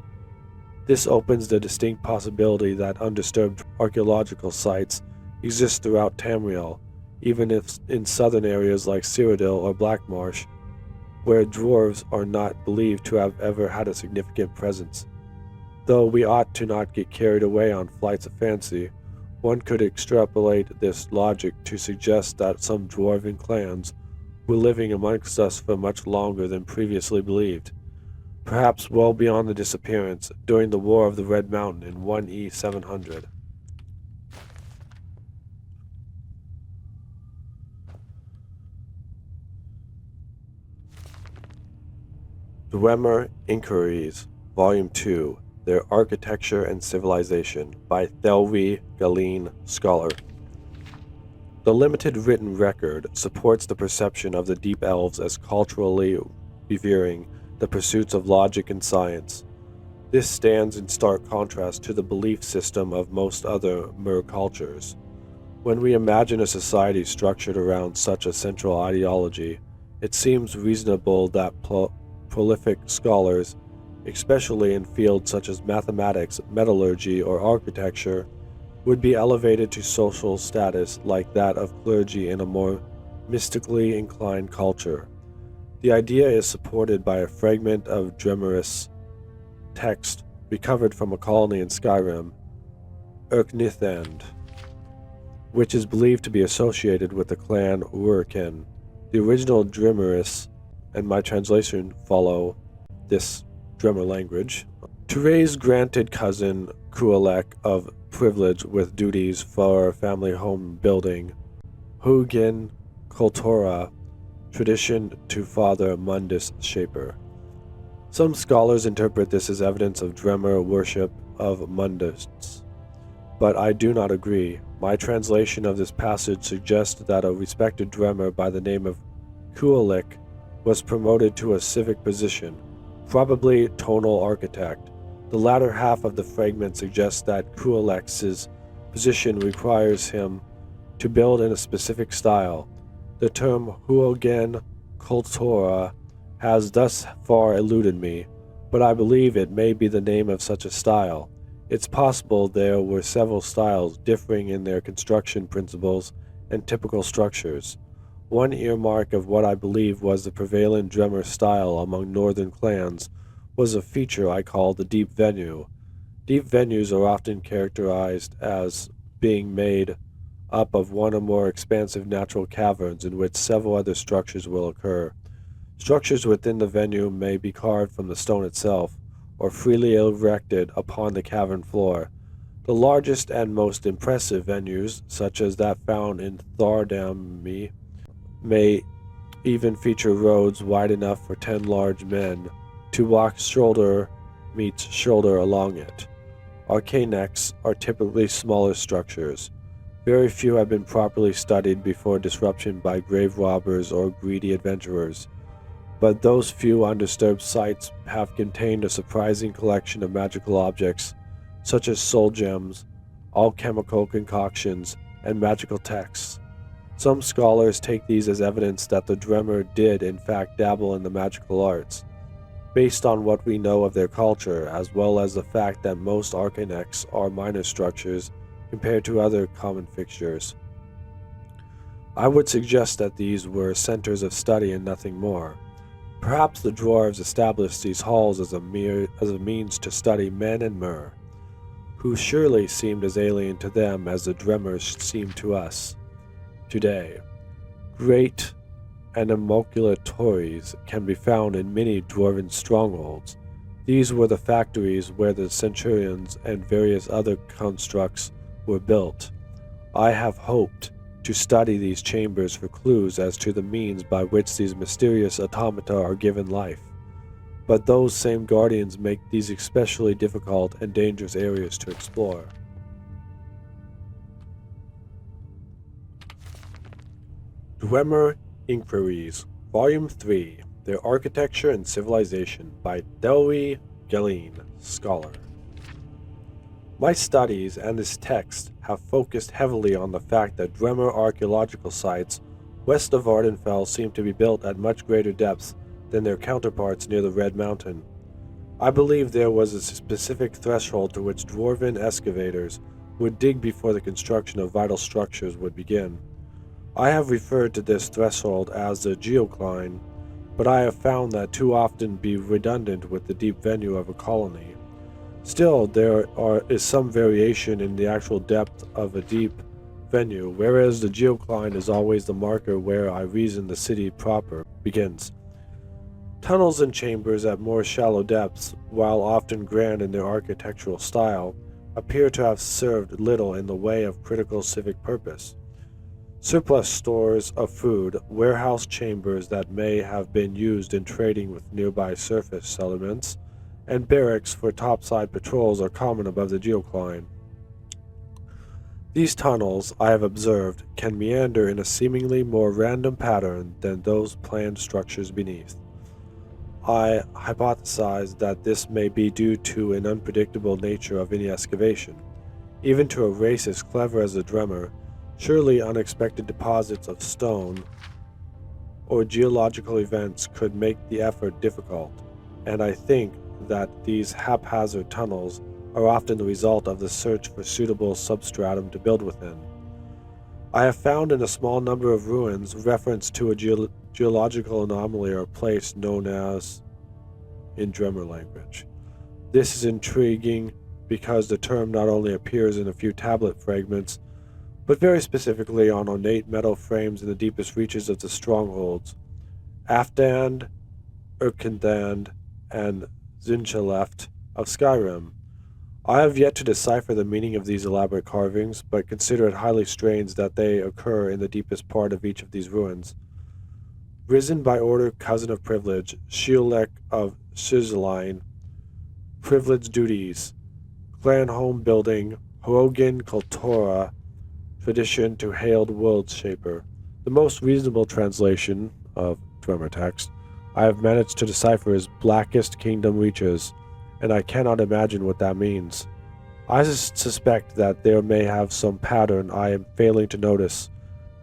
This opens the distinct possibility that undisturbed archaeological sites exist throughout Tamriel, even if in southern areas like Cyrodiil or Blackmarsh, where dwarves are not believed to have ever had a significant presence. Though we ought to not get carried away on flights of fancy, one could extrapolate this logic to suggest that some dwarven clans were living amongst us for much longer than previously believed, perhaps well beyond the disappearance during the War of the Red Mountain in 1E700. Dwemer Inquiries, Volume 2, Their Architecture and Civilization by Thelvi Galeen, scholar. The limited written record supports the perception of the Deep Elves as culturally revering the pursuits of logic and science. This stands in stark contrast to the belief system of most other Mer cultures. When we imagine a society structured around such a central ideology, it seems reasonable that prolific scholars, especially in fields such as mathematics, metallurgy, or architecture, would be elevated to social status like that of clergy in a more mystically inclined culture. The idea is supported by a fragment of Dremor's text recovered from a colony in Skyrim, Erknithand, which is believed to be associated with the clan Whiterun. The original Dremor's and my translation follow this Dremor language. Therese granted cousin Kualek of privilege with duties for family home building, Hugin Kultura, tradition to father Mundus Shaper. Some scholars interpret this as evidence of Dremor worship of Mundus, but I do not agree. My translation of this passage suggests that a respected Dremor by the name of Kualik was promoted to a civic position, probably tonal architect. The latter half of the fragment suggests that Kualek's position requires him to build in a specific style. The term Huogen Kultura has thus far eluded me, but I believe it may be the name of such a style. It's possible there were several styles differing in their construction principles and typical structures. One earmark of what I believe was the prevalent Dremor style among northern clans was a feature I call the deep venue. Deep venues are often characterized as being made up of one or more expansive natural caverns in which several other structures will occur. Structures within the venue may be carved from the stone itself, or freely erected upon the cavern floor. The largest and most impressive venues, such as that found in Thardami, may even feature roads wide enough for 10 large men to walk shoulder meets shoulder along it. Arcanex are typically smaller structures. Very few have been properly studied before disruption by grave robbers or greedy adventurers, but those few undisturbed sites have contained a surprising collection of magical objects, such as soul gems, alchemical concoctions, and magical texts. Some scholars take these as evidence that the Dremor did in fact dabble in the magical arts, based on what we know of their culture, as well as the fact that most arcanex are minor structures compared to other common fixtures. I would suggest that these were centers of study and nothing more. Perhaps the dwarves established these halls as a means to study men and Mer, who surely seemed as alien to them as the Dremors seem to us today. Great animalculatories can be found in many dwarven strongholds. These were the factories where the centurions and various other constructs were built. I have hoped to study these chambers for clues as to the means by which these mysterious automata are given life, but those same guardians make these especially difficult and dangerous areas to explore. Dremor Inquiries, Volume 3, Their Architecture and Civilization by Thelvi Galeen, scholar. My studies and this text have focused heavily on the fact that Dremor archaeological sites west of Ardenfell seem to be built at much greater depths than their counterparts near the Red Mountain. I believe there was a specific threshold to which dwarven excavators would dig before the construction of vital structures would begin. I have referred to this threshold as the geocline, but I have found that too often be redundant with the deep venue of a colony. Still, there is some variation in the actual depth of a deep venue, whereas the geocline is always the marker where I reason the city proper begins. Tunnels and chambers at more shallow depths, while often grand in their architectural style, appear to have served little in the way of critical civic purpose. Surplus stores of food, warehouse chambers that may have been used in trading with nearby surface settlements, and barracks for topside patrols are common above the geocline. These tunnels, I have observed, can meander in a seemingly more random pattern than those planned structures beneath. I hypothesize that this may be due to an unpredictable nature of any excavation. Even to a race as clever as the Dremmer, surely unexpected deposits of stone or geological events could make the effort difficult, and I think that these haphazard tunnels are often the result of the search for suitable substratum to build within. I have found in a small number of ruins reference to a geological anomaly or place known as in Dremmer language. This is intriguing because the term not only appears in a few tablet fragments, but very specifically on ornate metal frames in the deepest reaches of the strongholds, Afdand, Erkendand, and Zinchaleft of Skyrim. I have yet to decipher the meaning of these elaborate carvings, but consider it highly strange that they occur in the deepest part of each of these ruins. Risen by order cousin of privilege, Shiolek of Shizeline, privileged duties, clan home building, Horogin Kultura, tradition to hailed world shaper. The most reasonable translation of Dremmer text I have managed to decipher is Blackest Kingdom Reaches, and I cannot imagine what that means. I suspect that there may have some pattern I am failing to notice.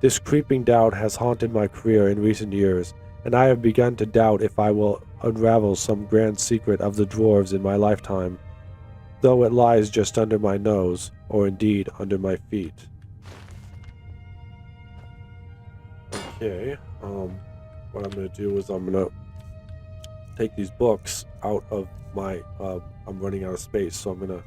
This creeping doubt has haunted my career in recent years, and I have begun to doubt if I will unravel some grand secret of the dwarves in my lifetime, though it lies just under my nose, or indeed under my feet. Okay, what I'm going to do is I'm going to take these books out of my, I'm running out of space, so I'm going to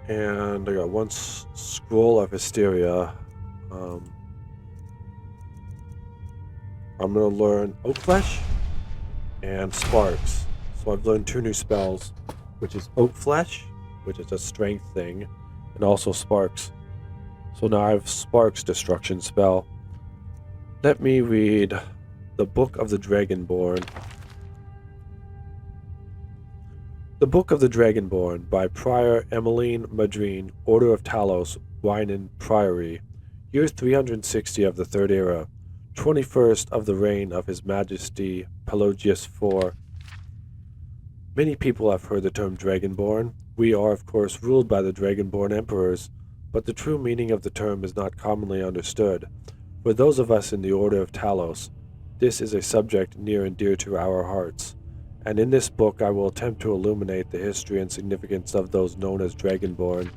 and I got one scroll of hysteria. I'm going to learn Oak Flesh and Sparks. So I've learned 2 new spells, which is Oak Flesh, which is a strength thing, and also Sparks. So now I have Sparks Destruction spell. Let me read the Book of the Dragonborn. The Book of the Dragonborn by Prior Emmeline Madrine, Order of Talos, Wynan Priory, year 360 of the Third Era, 21st of the reign of His Majesty Pelagius IV. Many people have heard the term Dragonborn. We are, of course, ruled by the Dragonborn emperors, but the true meaning of the term is not commonly understood. For those of us in the Order of Talos, this is a subject near and dear to our hearts, and in this book I will attempt to illuminate the history and significance of those known as Dragonborn,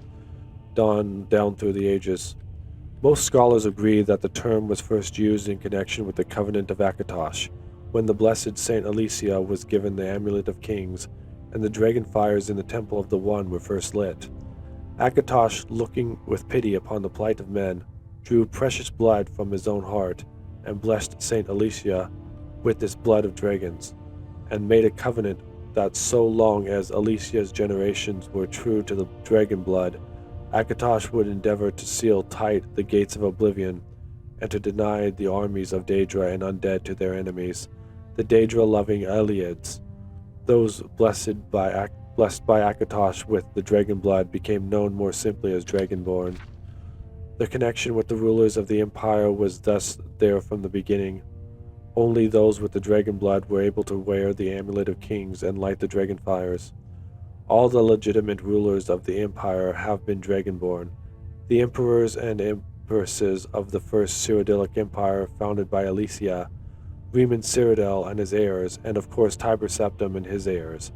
down through the ages. Most scholars agree that the term was first used in connection with the Covenant of Akatosh, when the blessed Saint Alicia was given the Amulet of Kings, and the dragon fires in the Temple of the One were first lit. Akatosh, looking with pity upon the plight of men, drew precious blood from his own heart, and blessed Saint Alicia with this blood of dragons, and made a covenant that so long as Alicia's generations were true to the dragon blood, Akatosh would endeavor to seal tight the gates of oblivion, and to deny the armies of Daedra and undead to their enemies, the Daedra-loving Eliads. Those blessed by Akatosh with the dragon blood became known more simply as Dragonborn. The connection with the rulers of the Empire was thus there from the beginning. Only those with the dragon blood were able to wear the Amulet of Kings and light the dragon fires. All the legitimate rulers of the Empire have been Dragonborn. The emperors and empresses of the First Cyrodiilic Empire founded by Alicia, Riemann Cyrodiil and his heirs, and of course Tiber Septim and his heirs,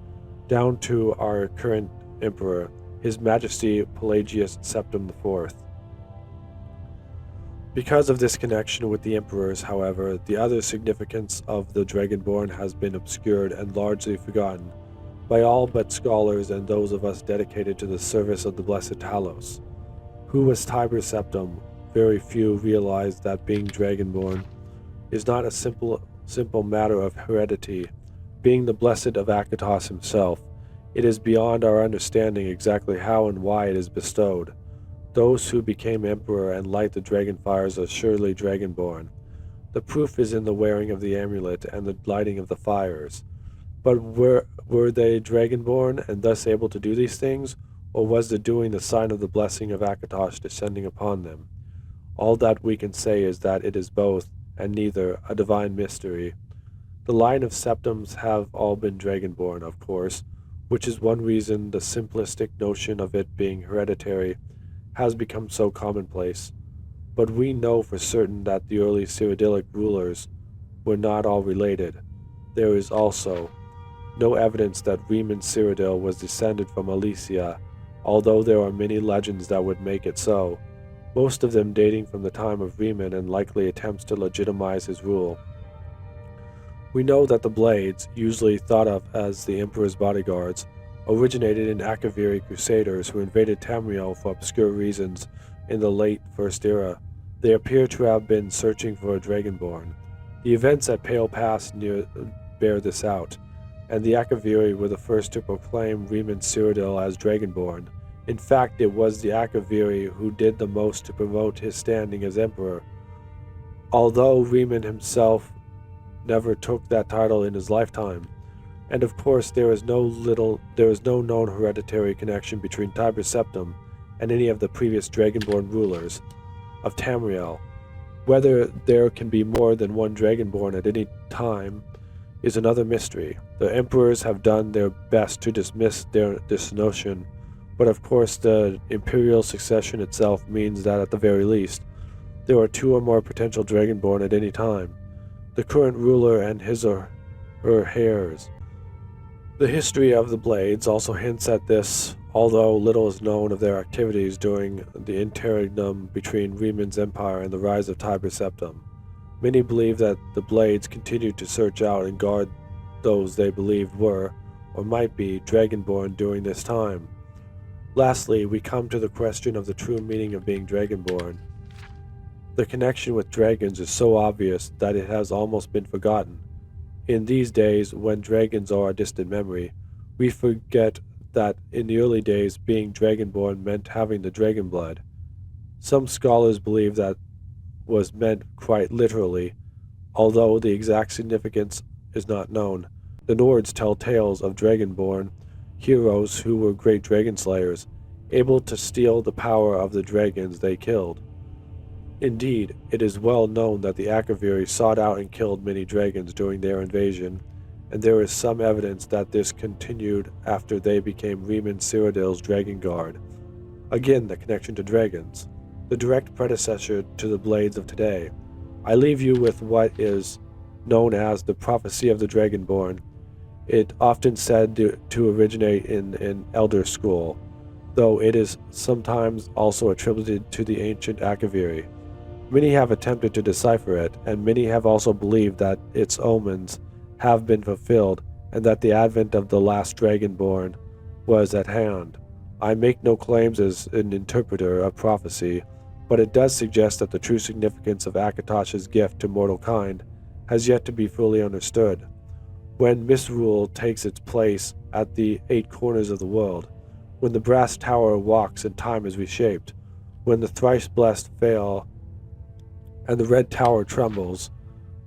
down to our current emperor, His Majesty Pelagius Septim IV. Because of this connection with the emperors, however, the other significance of the Dragonborn has been obscured and largely forgotten by all but scholars and those of us dedicated to the service of the Blessed Talos. Who was Tiber Septim? Very few realize that being Dragonborn is not a simple matter of heredity. Being the Blessed of Akatos himself, it is beyond our understanding exactly how and why it is bestowed. Those who became emperor and light the dragon fires are surely Dragonborn. The proof is in the wearing of the amulet and the lighting of the fires. But were they Dragonborn and thus able to do these things, or was the doing the sign of the blessing of Akatos descending upon them? All that we can say is that it is both, and neither, a divine mystery. The line of Septims have all been Dragonborn, of course, which is one reason the simplistic notion of it being hereditary has become so commonplace. But we know for certain that the early Cyrodiilic rulers were not all related. There is also no evidence that Riemann Cyrodiil was descended from Alesia, although there are many legends that would make it so, most of them dating from the time of Riemann and likely attempts to legitimize his rule. We know that the Blades, usually thought of as the Emperor's bodyguards, originated in Akaviri crusaders who invaded Tamriel for obscure reasons in the late First Era. They appear to have been searching for a Dragonborn. The events at Pale Pass bear this out, and the Akaviri were the first to proclaim Riemann Cyrodiil as Dragonborn. In fact, it was the Akaviri who did the most to promote his standing as emperor. Although Riemann himself never took that title in his lifetime. And of course there is no known hereditary connection between Tiber Septim and any of the previous Dragonborn rulers of Tamriel. Whether there can be more than one Dragonborn at any time is another mystery. The emperors have done their best to dismiss this notion, but of course the imperial succession itself means that at the very least, there are two or more potential Dragonborn at any time. The current ruler and his or her heirs. The history of the Blades also hints at this, although little is known of their activities during the interregnum between Riemann's empire and the rise of Tiber Septim. Many believe that the Blades continued to search out and guard those they believed were, or might be, Dragonborn during this time. Lastly, we come to the question of the true meaning of being Dragonborn. The connection with dragons is so obvious that it has almost been forgotten. In these days, when dragons are a distant memory, we forget that in the early days being Dragonborn meant having the dragon blood. Some scholars believe that was meant quite literally, although the exact significance is not known. The Nords tell tales of Dragonborn heroes who were great dragon slayers, able to steal the power of the dragons they killed. Indeed, it is well known that the Akaviri sought out and killed many dragons during their invasion, and there is some evidence that this continued after they became Riemann Cyrodiil's Dragon Guard. Again, the connection to dragons, the direct predecessor to the Blades of today. I leave you with what is known as the prophecy of the Dragonborn. It often said to originate in an elder scroll, though it is sometimes also attributed to the ancient Akaviri. Many have attempted to decipher it, and many have also believed that its omens have been fulfilled, and that the advent of the last Dragonborn was at hand. I make no claims as an interpreter of prophecy, but it does suggest that the true significance of Akatos's gift to mortal kind has yet to be fully understood. When misrule takes its place at the 8 corners of the world, when the brass tower walks and time is reshaped, when the thrice-blessed fail and the red tower trembles,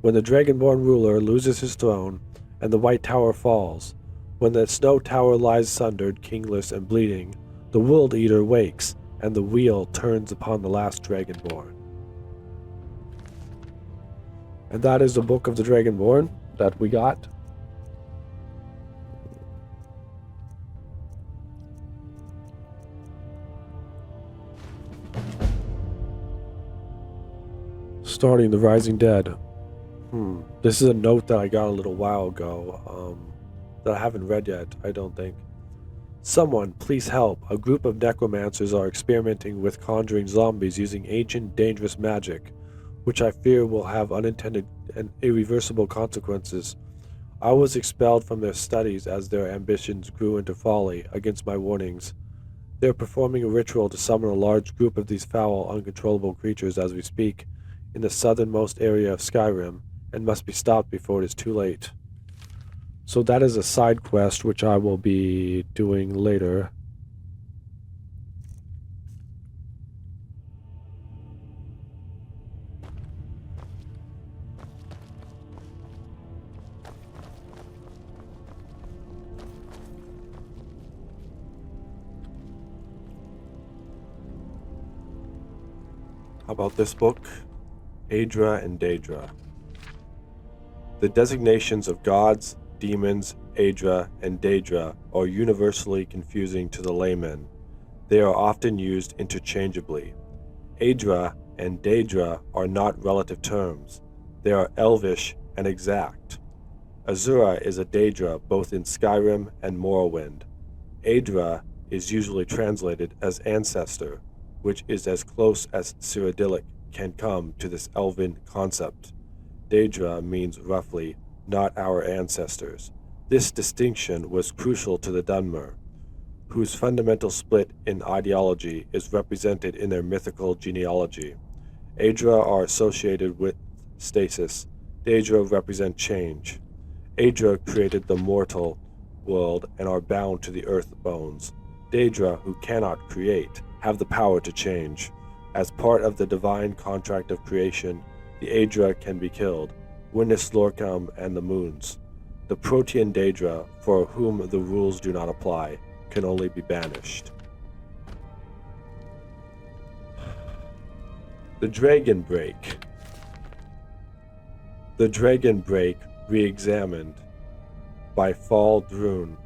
when the Dragonborn ruler loses his throne and the white tower falls, when the snow tower lies sundered, kingless and bleeding, the World Eater wakes and the wheel turns upon the last Dragonborn. And that is the book of the Dragonborn that we got. Starting the Rising Dead. This is a note that I got a little while ago, that I haven't read yet, I don't think. Someone, please help. A group of necromancers are experimenting with conjuring zombies using ancient, dangerous magic, which I fear will have unintended and irreversible consequences. I was expelled from their studies as their ambitions grew into folly against my warnings. They are performing a ritual to summon a large group of these foul, uncontrollable creatures as we speak, in the southernmost area of Skyrim, and must be stopped before it is too late. So that is a side quest which I will be doing later. How about this book? Aedra and Daedra. The designations of gods, demons, Aedra, and Daedra are universally confusing to the layman. They are often used interchangeably. Aedra and Daedra are not relative terms. They are elvish and exact. Azura is a Daedra both in Skyrim and Morrowind. Aedra is usually translated as ancestor, which is as close as Cyrodiilic can come to this elven concept. Daedra means roughly, not our ancestors. This distinction was crucial to the Dunmer, whose fundamental split in ideology is represented in their mythical genealogy. Aedra are associated with stasis. Daedra represent change. Aedra created the mortal world and are bound to the earth bones. Daedra, who cannot create, have the power to change. As part of the divine contract of creation, the Aedra can be killed. Witness Lorcam and the Moons. The Protean Daedra, for whom the rules do not apply, can only be banished. The Dragon Break. The Dragon Break Re-Examined by Fall Drune.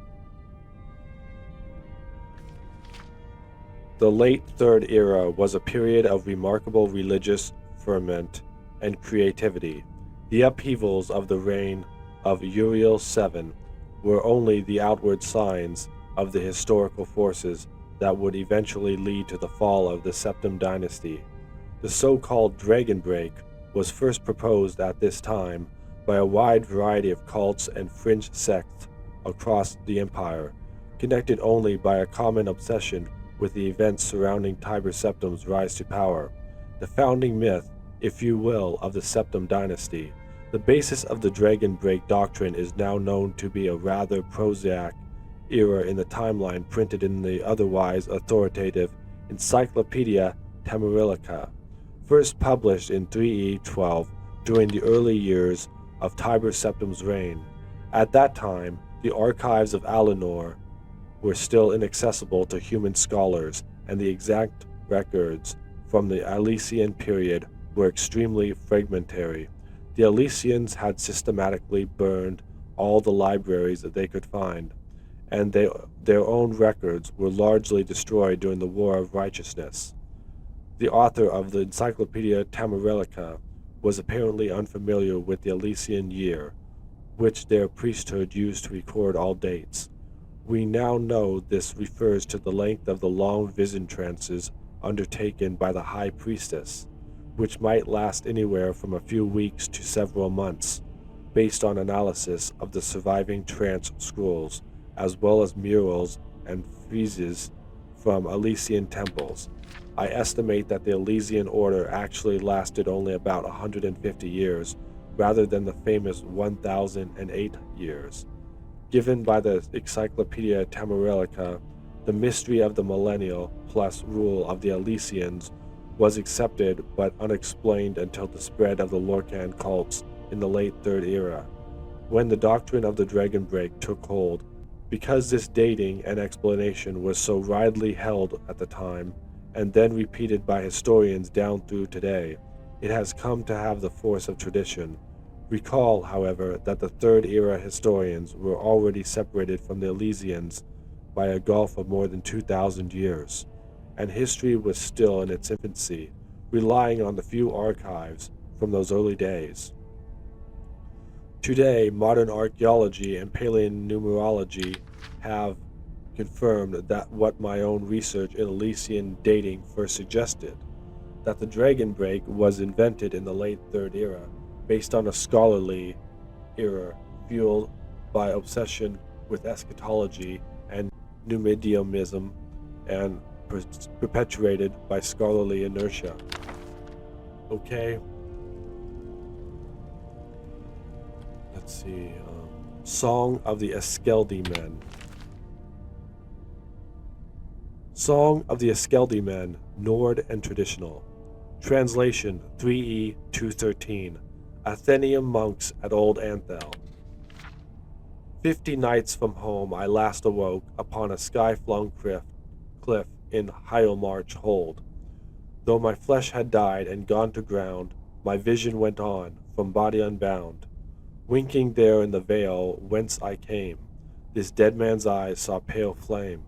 The late Third Era was a period of remarkable religious ferment and creativity. The upheavals of the reign of Uriel VII were only the outward signs of the historical forces that would eventually lead to the fall of the Septim dynasty. The so-called Dragon Break was first proposed at this time by a wide variety of cults and fringe sects across the empire, connected only by a common obsession with the events surrounding Tiber Septim's rise to power, the founding myth, if you will, of the Septim dynasty. The basis of the Dragon Break doctrine is now known to be a rather prosaic error in the timeline printed in the otherwise authoritative Encyclopedia Tamrielica, first published in 3E12 during the early years of Tiber Septim's reign. At that time, the archives of Alinor were still inaccessible to human scholars, and the exact records from the Alesian period were extremely fragmentary. The Alesians had systematically burned all the libraries that they could find, and their own records were largely destroyed during the War of Righteousness. The author of the Encyclopedia Tamrielica was apparently unfamiliar with the Alesian year, which their priesthood used to record all dates. We now know this refers to the length of the long vision trances undertaken by the High Priestess, which might last anywhere from a few weeks to several months, based on analysis of the surviving trance scrolls, as well as murals and friezes from Alesian temples. I estimate that the Alesian order actually lasted only about 150 years, rather than the famous 1008 years. Given by the Encyclopedia Tamrielica, the mystery of the millennial plus rule of the Alesians was accepted but unexplained until the spread of the Lorcan cults in the late Third Era, when the doctrine of the Dragon Break took hold. Because this dating and explanation was so widely held at the time, and then repeated by historians down through today, it has come to have the force of tradition. Recall, however, that the Third Era historians were already separated from the Alesians by a gulf of more than 2,000 years, and history was still in its infancy, relying on the few archives from those early days. Today, modern archaeology and paleonumerology have confirmed that what my own research in Elysian dating first suggested, that the Dragon Break was invented in the late Third Era, based on a scholarly era fueled by obsession with eschatology and Numidianism and perpetuated by scholarly inertia. Okay. Let's see. Song of the Eskeldi Men. Song of the Eskeldi Men, Nord and Traditional. Translation 3E 213. Athenian monks at Old Anthel. 50 nights from home I last awoke upon a sky-flung cliff in Hyalmarch hold. Though my flesh had died and gone to ground, my vision went on, from body unbound. Winking there in the vale whence I came, this dead man's eyes saw pale flame.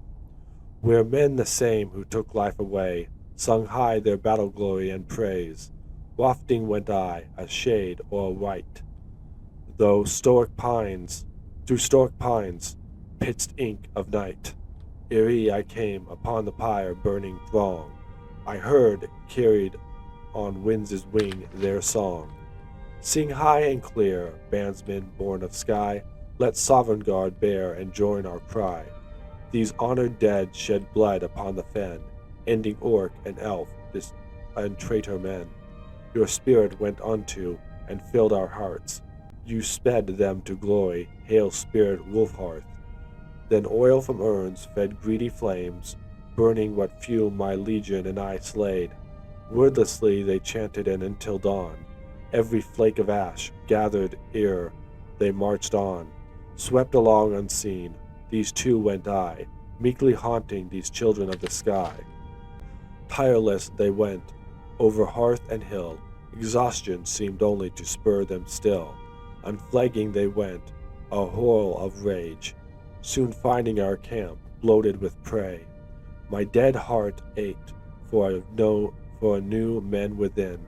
Where men the same who took life away, sung high their battle glory and praise, wafting went I, a shade or a white, through stoic pines, pitched ink of night. Ere I came upon the pyre burning throng, I heard, carried on winds' wing, their song. Sing high and clear, bandsmen born of sky, let Sovngarde bear and join our cry. These honored dead shed blood upon the fen, ending orc and elf, and traitor men. Your spirit went unto, and filled our hearts. You sped them to glory, hail spirit Wolfhearth. Then oil from urns fed greedy flames, burning what few my legion and I slayed. Wordlessly they chanted and until dawn, every flake of ash gathered ere they marched on. Swept along unseen, these two went I, meekly haunting these children of the sky. Tireless they went, over hearth and hill, exhaustion seemed only to spur them still. Unflagging they went, a whirl of rage, soon finding our camp bloated with prey. My dead heart ached for a new men within,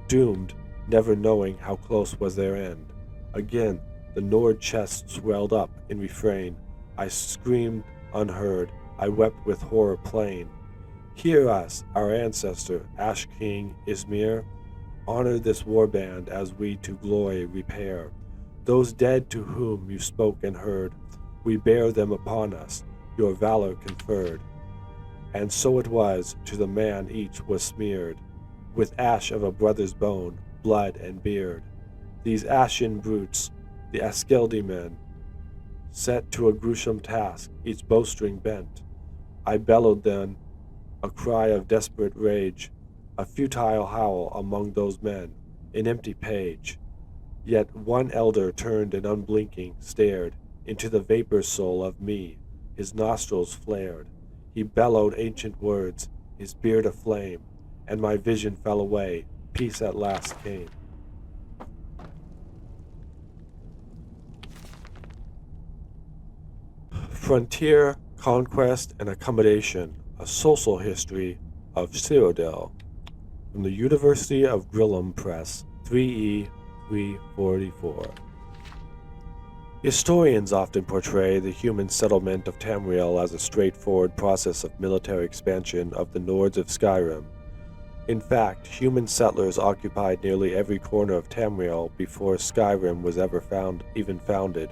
doomed, never knowing how close was their end. Again the Nord chest swelled up in refrain. I screamed unheard, I wept with horror plain. Hear us, our ancestor, Ash King Ismir. Honor this warband as we to glory repair. Those dead to whom you spoke and heard, we bear them upon us, your valor conferred. And so it was, to the man each was smeared, with ash of a brother's bone, blood and beard. These ashen brutes, the Eskeldi men, set to a gruesome task, each bowstring bent. I bellowed then, a cry of desperate rage, a futile howl among those men, an empty page. Yet one elder turned and unblinking stared into the vapor soul of me, his nostrils flared. He bellowed ancient words, his beard aflame, and my vision fell away, peace at last came. Frontier, Conquest, and Accommodation, a Social History of Cyrodiil, from the University of Grillum Press, 3E 344. Historians often portray the human settlement of Tamriel as a straightforward process of military expansion of the Nords of Skyrim. In fact, human settlers occupied nearly every corner of Tamriel before Skyrim was ever even founded.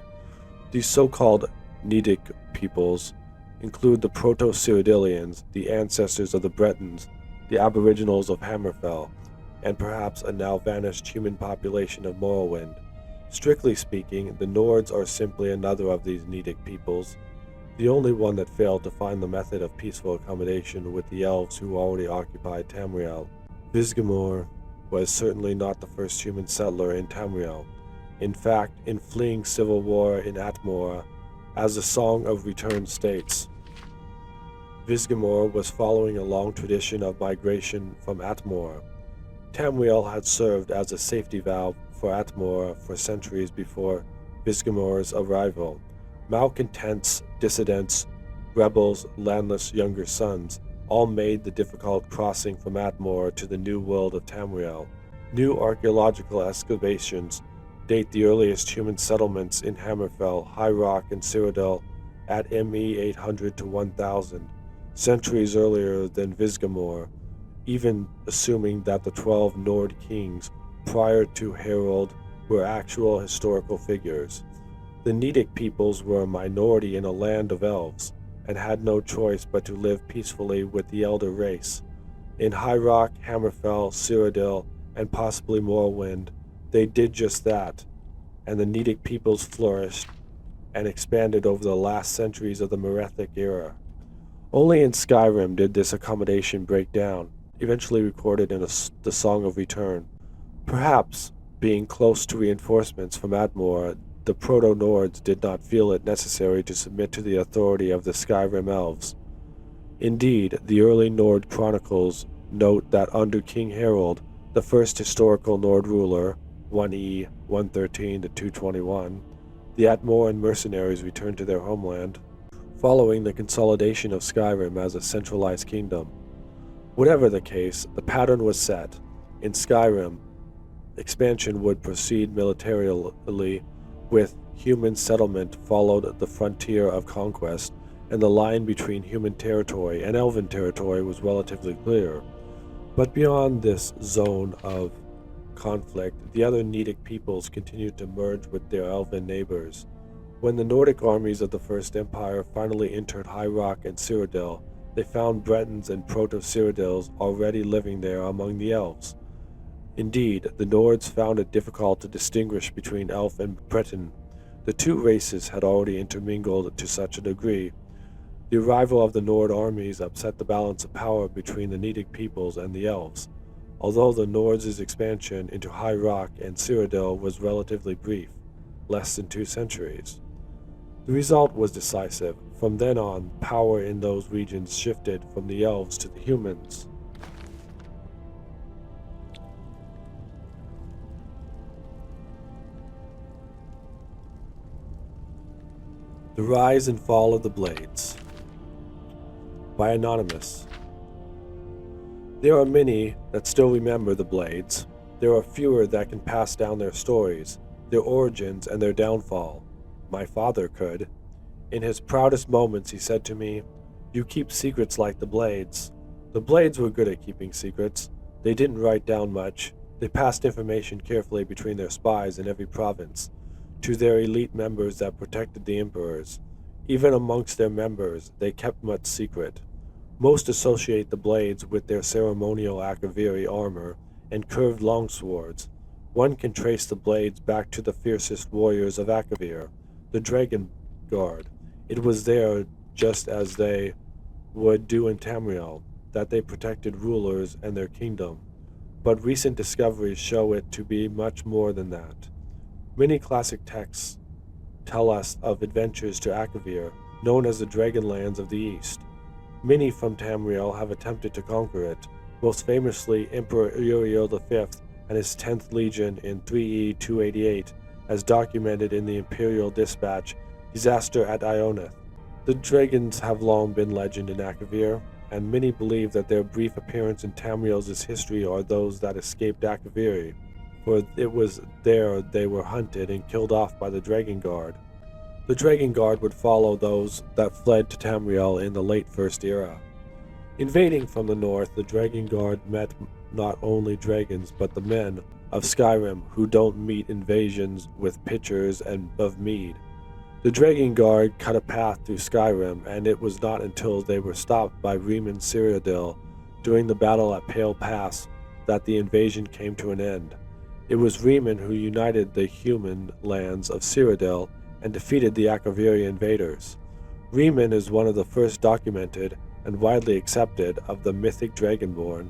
These so-called Nidic peoples include the Proto-Cyrodiilians, the ancestors of the Bretons, the Aboriginals of Hammerfell, and perhaps a now-vanished human population of Morrowind. Strictly speaking, the Nords are simply another of these Nidic peoples, the only one that failed to find the method of peaceful accommodation with the elves who already occupied Tamriel. Vizgamor was certainly not the first human settler in Tamriel. In fact, in fleeing civil war in Atmora, as the Song of Return states, Vizgamor was following a long tradition of migration from Atmora. Tamriel had served as a safety valve for Atmora for centuries before Vizgamor's arrival. Malcontents, dissidents, rebels, landless younger sons all made the difficult crossing from Atmora to the new world of Tamriel. New archaeological excavations date the earliest human settlements in Hammerfell, High Rock, and Cyrodiil at ME 800 to 1000, centuries earlier than Visgamor, even assuming that the 12 Nord kings prior to Harold were actual historical figures. The Nedic peoples were a minority in a land of elves, and had no choice but to live peacefully with the elder race. In High Rock, Hammerfell, Cyrodiil, and possibly Morrowind, they did just that, and the Nedic peoples flourished and expanded over the last centuries of the Merethic era. Only in Skyrim did this accommodation break down, eventually recorded in the Song of Return. Perhaps, being close to reinforcements from Admor, the Proto-Nords did not feel it necessary to submit to the authority of the Skyrim elves. Indeed, the early Nord chronicles note that under King Harold, the first historical Nord ruler, 1E 113 to 221, the Atmoran mercenaries returned to their homeland, following the consolidation of Skyrim as a centralized kingdom. Whatever the case, the pattern was set. In Skyrim, expansion would proceed militarily, with human settlement followed the frontier of conquest, and the line between human territory and elven territory was relatively clear. But beyond this zone of conflict, the other Nedic peoples continued to merge with their elven neighbors. When the Nordic armies of the First Empire finally entered High Rock and Cyrodiil, they found Bretons and Proto-Cyrodiils already living there among the elves. Indeed, the Nords found it difficult to distinguish between elf and Breton. The two races had already intermingled to such a degree. The arrival of the Nord armies upset the balance of power between the Nedic peoples and the elves, although the Nords' expansion into High Rock and Cyrodiil was relatively brief, less than 2 centuries. The result was decisive. From then on, power in those regions shifted from the elves to the humans. The Rise and Fall of the Blades by Anonymous. There are many that still remember the Blades. There are fewer that can pass down their stories, their origins, and their downfall. My father could. In his proudest moments he said to me, "You keep secrets like the Blades." The Blades were good at keeping secrets. They didn't write down much. They passed information carefully between their spies in every province, to their elite members that protected the emperors. Even amongst their members, they kept much secret. Most associate the Blades with their ceremonial Akaviri armor and curved longswords. One can trace the Blades back to the fiercest warriors of Akavir, the Dragon Guard. It was there, just as they would do in Tamriel, that they protected rulers and their kingdom. But recent discoveries show it to be much more than that. Many classic texts tell us of adventures to Akavir, known as the Dragonlands of the East. Many from Tamriel have attempted to conquer it, most famously Emperor Uriel V and his 10th Legion in 3E 288, as documented in the Imperial Dispatch, Disaster at Ionith. The dragons have long been legend in Akavir, and many believe that their brief appearance in Tamriel's history are those that escaped Akaviri, for it was there they were hunted and killed off by the Dragon Guard. The Dragon Guard would follow those that fled to Tamriel in the late First Era. Invading from the north, the Dragon Guard met not only dragons but the men of Skyrim, who don't meet invasions with pitchers and of mead. The Dragon Guard cut a path through Skyrim, and it was not until they were stopped by Riemann Cyrodiil during the battle at Pale Pass that the invasion came to an end. It was Riemann who united the human lands of Cyrodiil and defeated the Akaviri invaders. Riemann is one of the first documented and widely accepted of the mythic Dragonborn,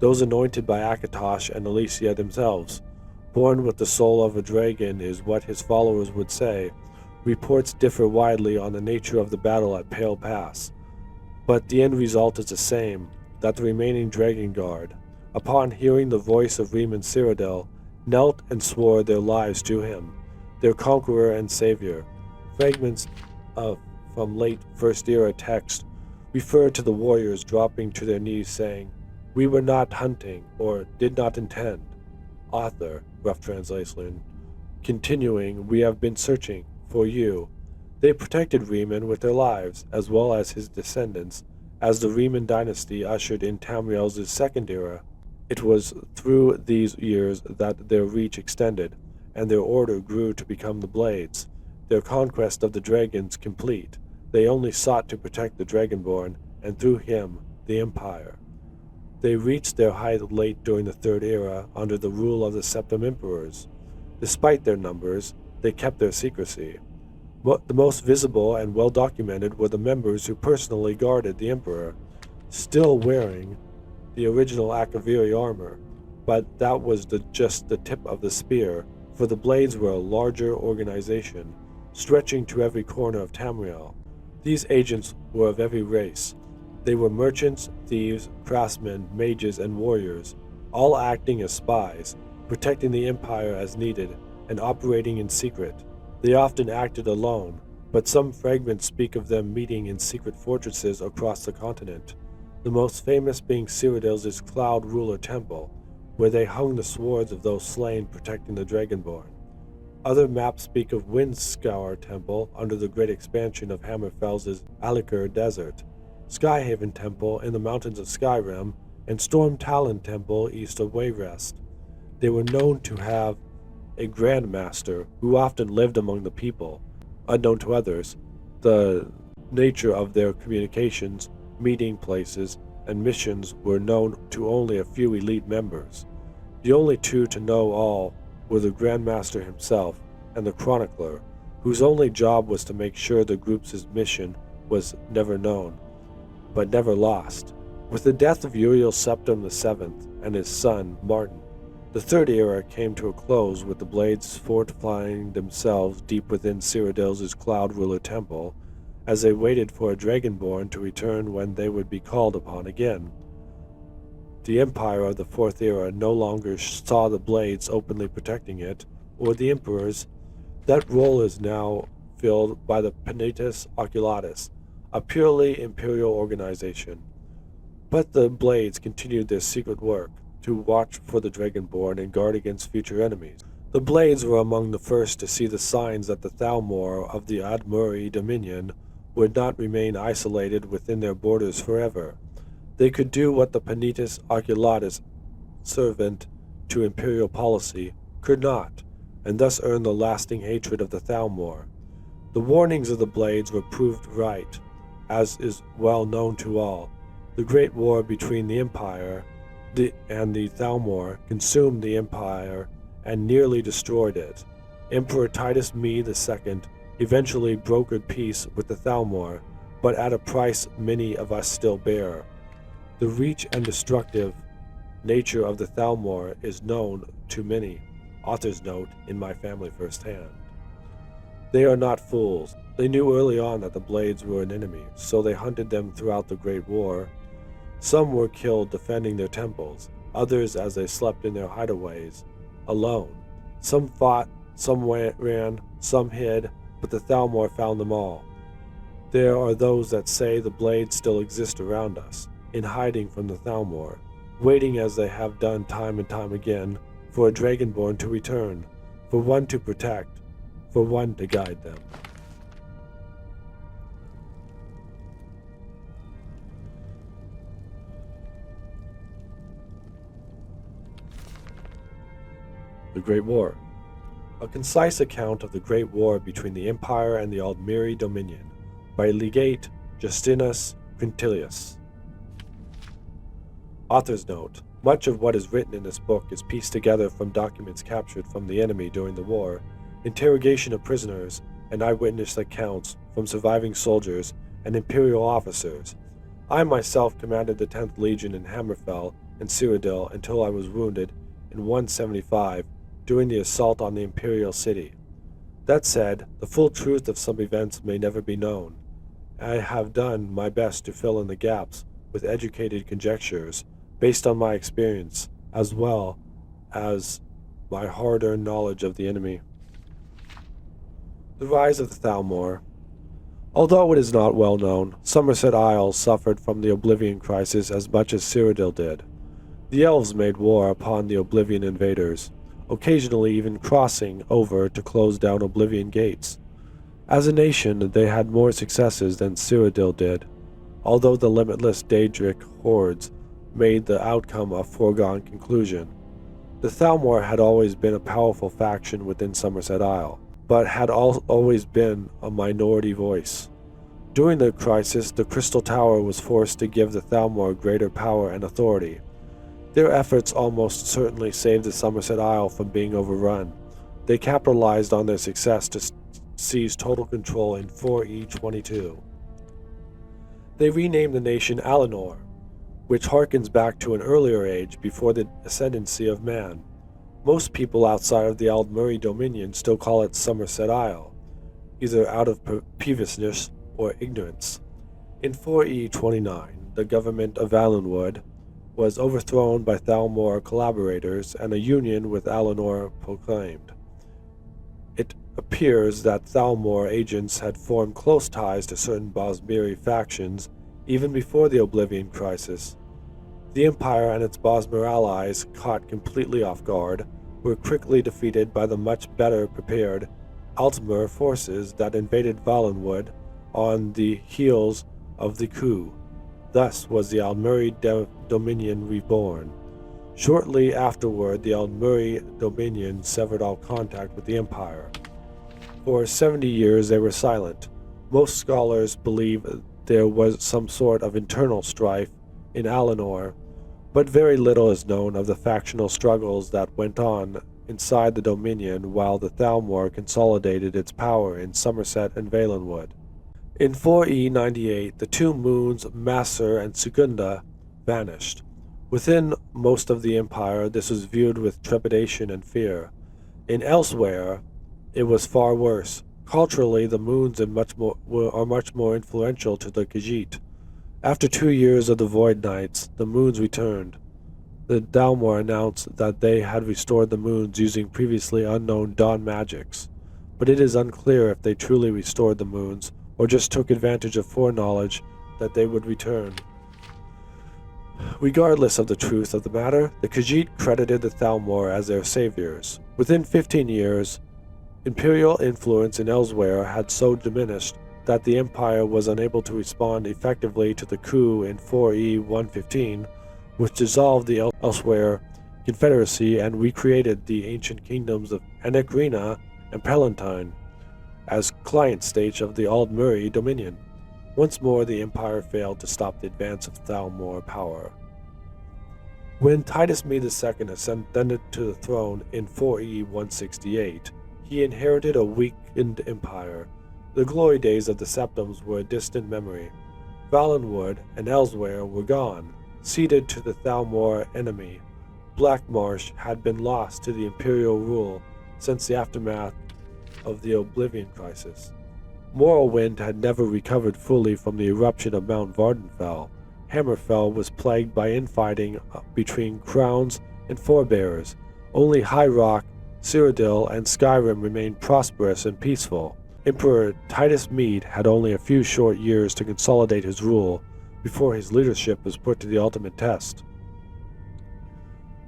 those anointed by Akatosh and Alesia themselves. Born with the soul of a dragon is what his followers would say. Reports differ widely on the nature of the battle at Pale Pass, but the end result is the same, that the remaining Dragon Guard, upon hearing the voice of Riemann Cyrodiil, knelt and swore their lives to him, their conqueror and savior. Fragments from late First Era text refer to the warriors dropping to their knees saying, "We were not hunting, or did not intend." Author, rough translation, continuing, "We have been searching for you. They protected Riemann with their lives, as well as his descendants, as the Riemann dynasty ushered in Tamriel's second era. It was through these years that their reach extended, and their order grew to become the Blades. Their conquest of the dragons complete, they only sought to protect the Dragonborn, and through him, the Empire. They reached their height late during the Third Era under the rule of the Septim Emperors. Despite their numbers, they kept their secrecy. The most visible and well-documented were the members who personally guarded the Emperor, still wearing the original Akaviri armor, but that was just the tip of the spear, for the Blades were a larger organization, stretching to every corner of Tamriel. These agents were of every race. They were merchants, thieves, craftsmen, mages, and warriors, all acting as spies, protecting the Empire as needed, and operating in secret. They often acted alone, but some fragments speak of them meeting in secret fortresses across the continent, the most famous being Cyrodiil's Cloud Ruler Temple, where they hung the swords of those slain protecting the Dragonborn. Other maps speak of Windscour Temple under the great expansion of Hammerfell's Alikur Desert, Skyhaven Temple in the mountains of Skyrim, and Storm Talon Temple east of Wayrest. They were known to have a Grand Master who often lived among the people. Unknown to others, the nature of their communications, meeting places, and missions were known to only a few elite members. The only two to know all were the Grand Master himself and the Chronicler, whose only job was to make sure the group's mission was never known, but never lost. With the death of Uriel Septim VII and his son, Martin, the Third Era came to a close with the Blades fortifying themselves deep within Cyrodiil's Cloud Ruler Temple as they waited for a Dragonborn to return when they would be called upon again. The Empire of the Fourth Era no longer saw the Blades openly protecting it, or the Emperors. That role is now filled by the Penitus Oculatus, a purely imperial organization. But the Blades continued their secret work, to watch for the Dragonborn and guard against future enemies. The Blades were among the first to see the signs that the Thalmor of the Admuri Dominion would not remain isolated within their borders forever. They could do what the Penitus Oculatus, servant to imperial policy, could not, and thus earn the lasting hatred of the Thalmor. The warnings of the Blades were proved right, as is well known to all. The Great War between the Empire and the Thalmor consumed the Empire and nearly destroyed it. Emperor Titus Me II eventually brokered peace with the Thalmor, but at a price many of us still bear. The reach and destructive nature of the Thalmor is known to many, author's note, in my family firsthand. They are not fools. They knew early on that the Blades were an enemy, so they hunted them throughout the Great War. Some were killed defending their temples, others as they slept in their hideaways, alone. Some fought, some ran, some hid, but the Thalmor found them all. There are those that say the Blades still exist around us, in hiding from the Thalmor, waiting as they have done time and time again, for a Dragonborn to return, for one to protect, for one to guide them. The Great War. A concise account of the Great War between the Empire and the Aldmiri Dominion, by Legate Justinus Quintilius. Author's note: much of what is written in this book is pieced together from documents captured from the enemy during the war, interrogation of prisoners, and eyewitness accounts from surviving soldiers and imperial officers. I myself commanded the 10th Legion in Hammerfell and Cyrodiil until I was wounded in 175 during the assault on the imperial city. That said, the full truth of some events may never be known. I have done my best to fill in the gaps with educated conjectures based on my experience, as well as my hard-earned knowledge of the enemy. The rise of the Thalmor. Although it is not well known, Somerset Isles suffered from the Oblivion Crisis as much as Cyrodiil did. The elves made war upon the Oblivion invaders, occasionally even crossing over to close down Oblivion gates. As a nation, they had more successes than Cyrodiil did, although the limitless Daedric hordes made the outcome a foregone conclusion. The Thalmor had always been a powerful faction within Somerset Isle, but had always been a minority voice. During the crisis, the Crystal Tower was forced to give the Thalmor greater power and authority. Their efforts almost certainly saved the Somerset Isle from being overrun. They capitalized on their success to seize total control in 4E22. They renamed the nation Alinor, which harkens back to an earlier age before the ascendancy of man. Most people outside of the Aldmeri Dominion still call it Somerset Isle, either out of peevishness or ignorance. In 4E29, the government of Valenwood was overthrown by Thalmor collaborators and a union with Alinor proclaimed. It appears that Thalmor agents had formed close ties to certain Bosmiri factions even before the Oblivion Crisis. The Empire and its Bosmer allies, caught completely off guard, were quickly defeated by the much better prepared Altmer forces that invaded Valenwood on the heels of the coup. Thus was the Aldmeri Dominion reborn. Shortly afterward, the Aldmeri Dominion severed all contact with the Empire. For 70 years they were silent. Most scholars believe there was some sort of internal strife in Alinor, but very little is known of the factional struggles that went on inside the Dominion while the Thalmor consolidated its power in Somerset and Valenwood. In 4E98, the two moons Massor and Segunda vanished. Within most of the Empire, this was viewed with trepidation and fear. In elsewhere, it was far worse. Culturally, the moons are much more influential to the Khajiit. After 2 years of the Void Nights, the moons returned. The Thalmor announced that they had restored the moons using previously unknown dawn magics, but it is unclear if they truly restored the moons or just took advantage of foreknowledge that they would return. Regardless of the truth of the matter, the Khajiit credited the Thalmor as their saviors. Within 15 years, imperial influence in elsewhere had so diminished that the Empire was unable to respond effectively to the coup in 4E115, which dissolved the elsewhere confederacy and recreated the ancient kingdoms of Anagrina and Palatine as client states of the Aldmeri Dominion. Once more, the Empire failed to stop the advance of Thalmor power. When Titus Me II ascended to the throne in 4E168, he inherited a weakened empire. The glory days of the Septums were a distant memory. Valenwood and elsewhere were gone, ceded to the Thalmor enemy. Blackmarsh had been lost to the imperial rule since the aftermath of the Oblivion Crisis. Morrowind had never recovered fully from the eruption of Mount Vardenfell. Hammerfell was plagued by infighting between crowns and forebears. Only High Rock, Cyrodiil, and Skyrim remained prosperous and peaceful. Emperor Titus Mede had only a few short years to consolidate his rule before his leadership was put to the ultimate test.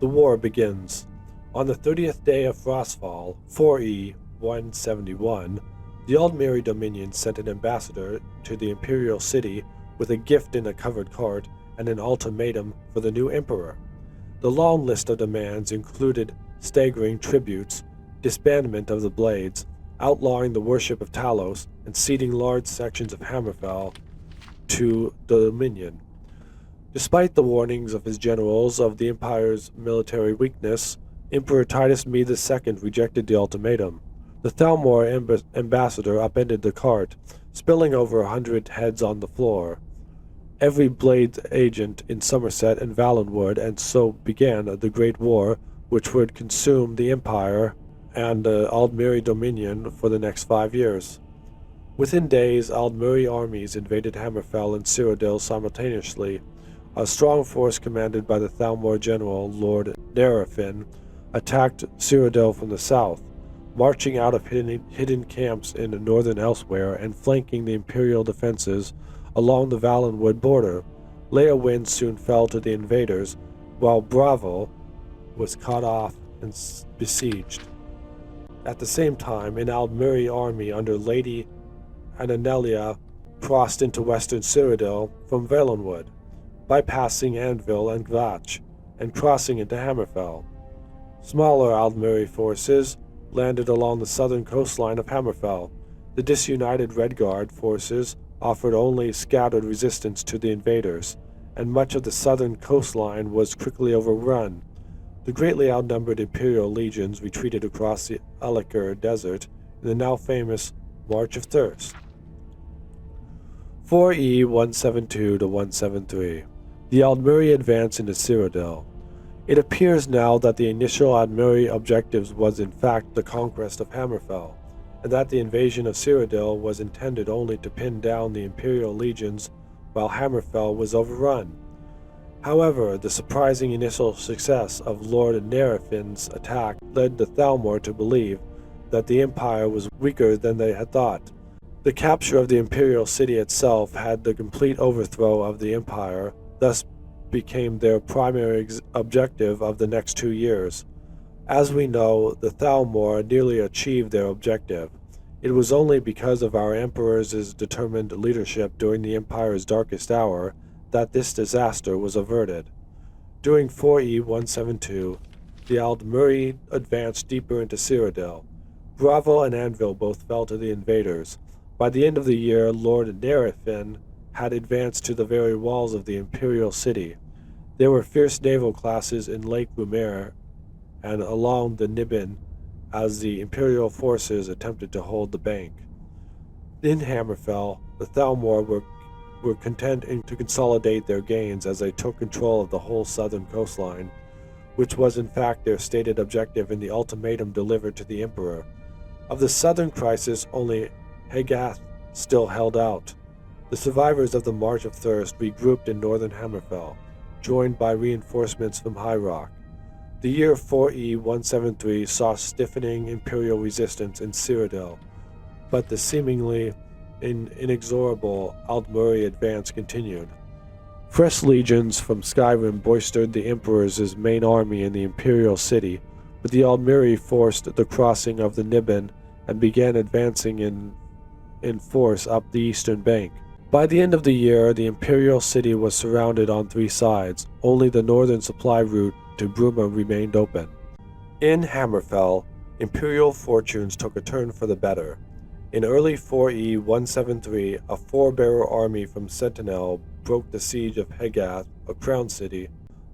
The war begins. On the 30th day of Frostfall, 4E171, the Aldmeri Dominion sent an ambassador to the imperial city with a gift in a covered cart and an ultimatum for the new emperor. The long list of demands included staggering tributes, disbandment of the Blades, outlawing the worship of Talos, and ceding large sections of Hammerfell to the Dominion. Despite the warnings of his generals of the Empire's military weakness, Emperor Titus Me II rejected the ultimatum. The Thalmor ambassador upended the cart, spilling over 100 heads on the floor. Every Blades agent in Somerset and Valenwood, and so began the Great War, which would consume the Empire and Aldmeri Dominion for the next 5 years. Within days, Aldmeri armies invaded Hammerfell and Cyrodiil simultaneously. A strong force commanded by the Thalmor general, Lord Nerafin, attacked Cyrodiil from the south, marching out of hidden camps in northern elsewhere and flanking the imperial defenses along the Valenwood border. Leawind soon fell to the invaders, while Bravo was cut off and besieged. At the same time, an Aldmeri army under Lady and Anelia crossed into western Cyrodiil from Valenwood, bypassing Anvil and Gvatch, and crossing into Hammerfell. Smaller Aldmeri forces landed along the southern coastline of Hammerfell. The disunited Redguard forces offered only scattered resistance to the invaders, and much of the southern coastline was quickly overrun. The greatly outnumbered Imperial legions retreated across the Alik'r Desert in the now famous March of Thirst. 4E 172-173. The Aldmeri advance into Cyrodiil. It appears now that the initial Aldmeri objectives was in fact the conquest of Hammerfell, and that the invasion of Cyrodiil was intended only to pin down the Imperial legions while Hammerfell was overrun. However, the surprising initial success of Lord Nerafin's attack led the Thalmor to believe that the Empire was weaker than they had thought. The capture of the Imperial city itself had the complete overthrow of the Empire, thus became their primary objective of the next 2 years. As we know, the Thalmor nearly achieved their objective. It was only because of our Emperor's determined leadership during the Empire's darkest hour that this disaster was averted. During 4E 172, the Aldmeri advanced deeper into Cyrodiil. Bravo and Anvil both fell to the invaders. By the end of the year, Lord Nerifin had advanced to the very walls of the Imperial city. There were fierce naval clashes in Lake Lumiere and along the Nibin as the Imperial forces attempted to hold the bank. In Hammerfell, the Thalmor were content to consolidate their gains as they took control of the whole southern coastline, which was in fact their stated objective in the ultimatum delivered to the Emperor. Of the southern crisis, only Hegath still held out. The survivors of the March of Thirst regrouped in northern Hammerfell, joined by reinforcements from High Rock. The year 4E 173 saw stiffening Imperial resistance in Cyrodiil, but the seemingly inexorable Aldmeri advance continued. Fresh legions from Skyrim boistered the Emperor's main army in the Imperial city, but the Aldmeri forced the crossing of the Nibin and began advancing in force up the eastern bank. By the end of the year, the Imperial city was surrounded on 3 sides. Only the northern supply route to Bruma remained open. In Hammerfell, Imperial fortunes took a turn for the better. In early 4E 173, a 4-bearer army from Sentinel broke the siege of Hegath, a crown city,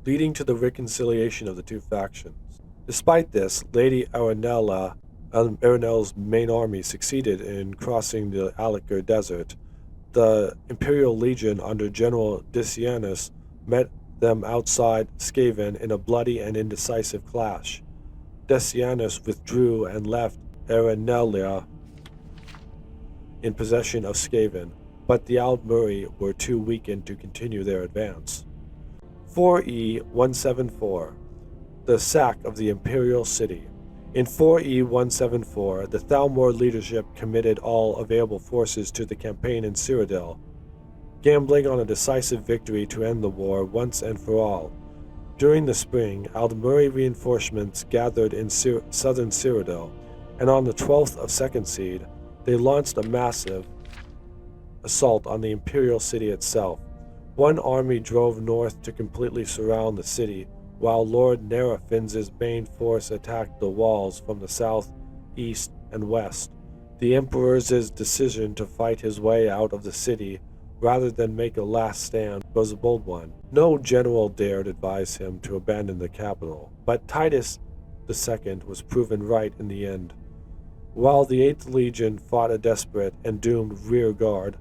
leading to the reconciliation of the two factions. Despite this, Lady Arenel's main army succeeded in crossing the Alik'r Desert. The Imperial Legion under General Decianus met them outside Skaven in a bloody and indecisive clash. Decianus withdrew and left Arenelia in possession of Skaven, but the Aldmeri were too weakened to continue their advance. 4E 174. The sack of the Imperial city. In 4E 174, the Thalmor leadership committed all available forces to the campaign in Cyrodiil, gambling on a decisive victory to end the war once and for all. During the spring, Aldmeri reinforcements gathered in southern Cyrodiil, and on the 12th of Second Seed, they launched a massive assault on the Imperial city itself. One army drove north to completely surround the city, while Lord Nerafin's main force attacked the walls from the south, east, and west. The Emperor's decision to fight his way out of the city rather than make a last stand was a bold one. No general dared advise him to abandon the capital, but Titus II was proven right in the end. While the 8th Legion fought a desperate and doomed rearguard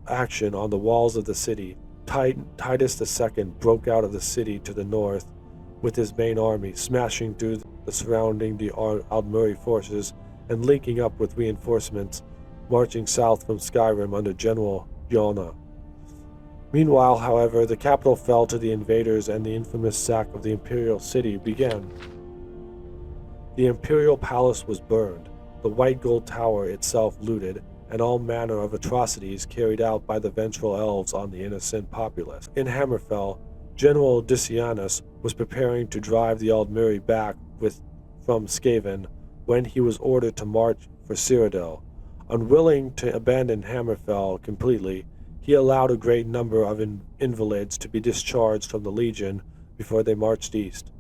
action on the walls of the city, Titus II broke out of the city to the north with his main army, smashing through the surrounding Aldmeri forces and linking up with reinforcements marching south from Skyrim under General Yona. Meanwhile, however, the capital fell to the invaders and the infamous sack of the Imperial city began. The Imperial palace was burned, the white gold tower itself looted, and all manner of atrocities carried out by the vengeful elves on the innocent populace. In Hammerfell, General Decianus was preparing to drive the Aldmeri back from Skaven when he was ordered to march for Cyrodiil. Unwilling to abandon Hammerfell completely, he allowed a great number of invalids to be discharged from the Legion before they marched east.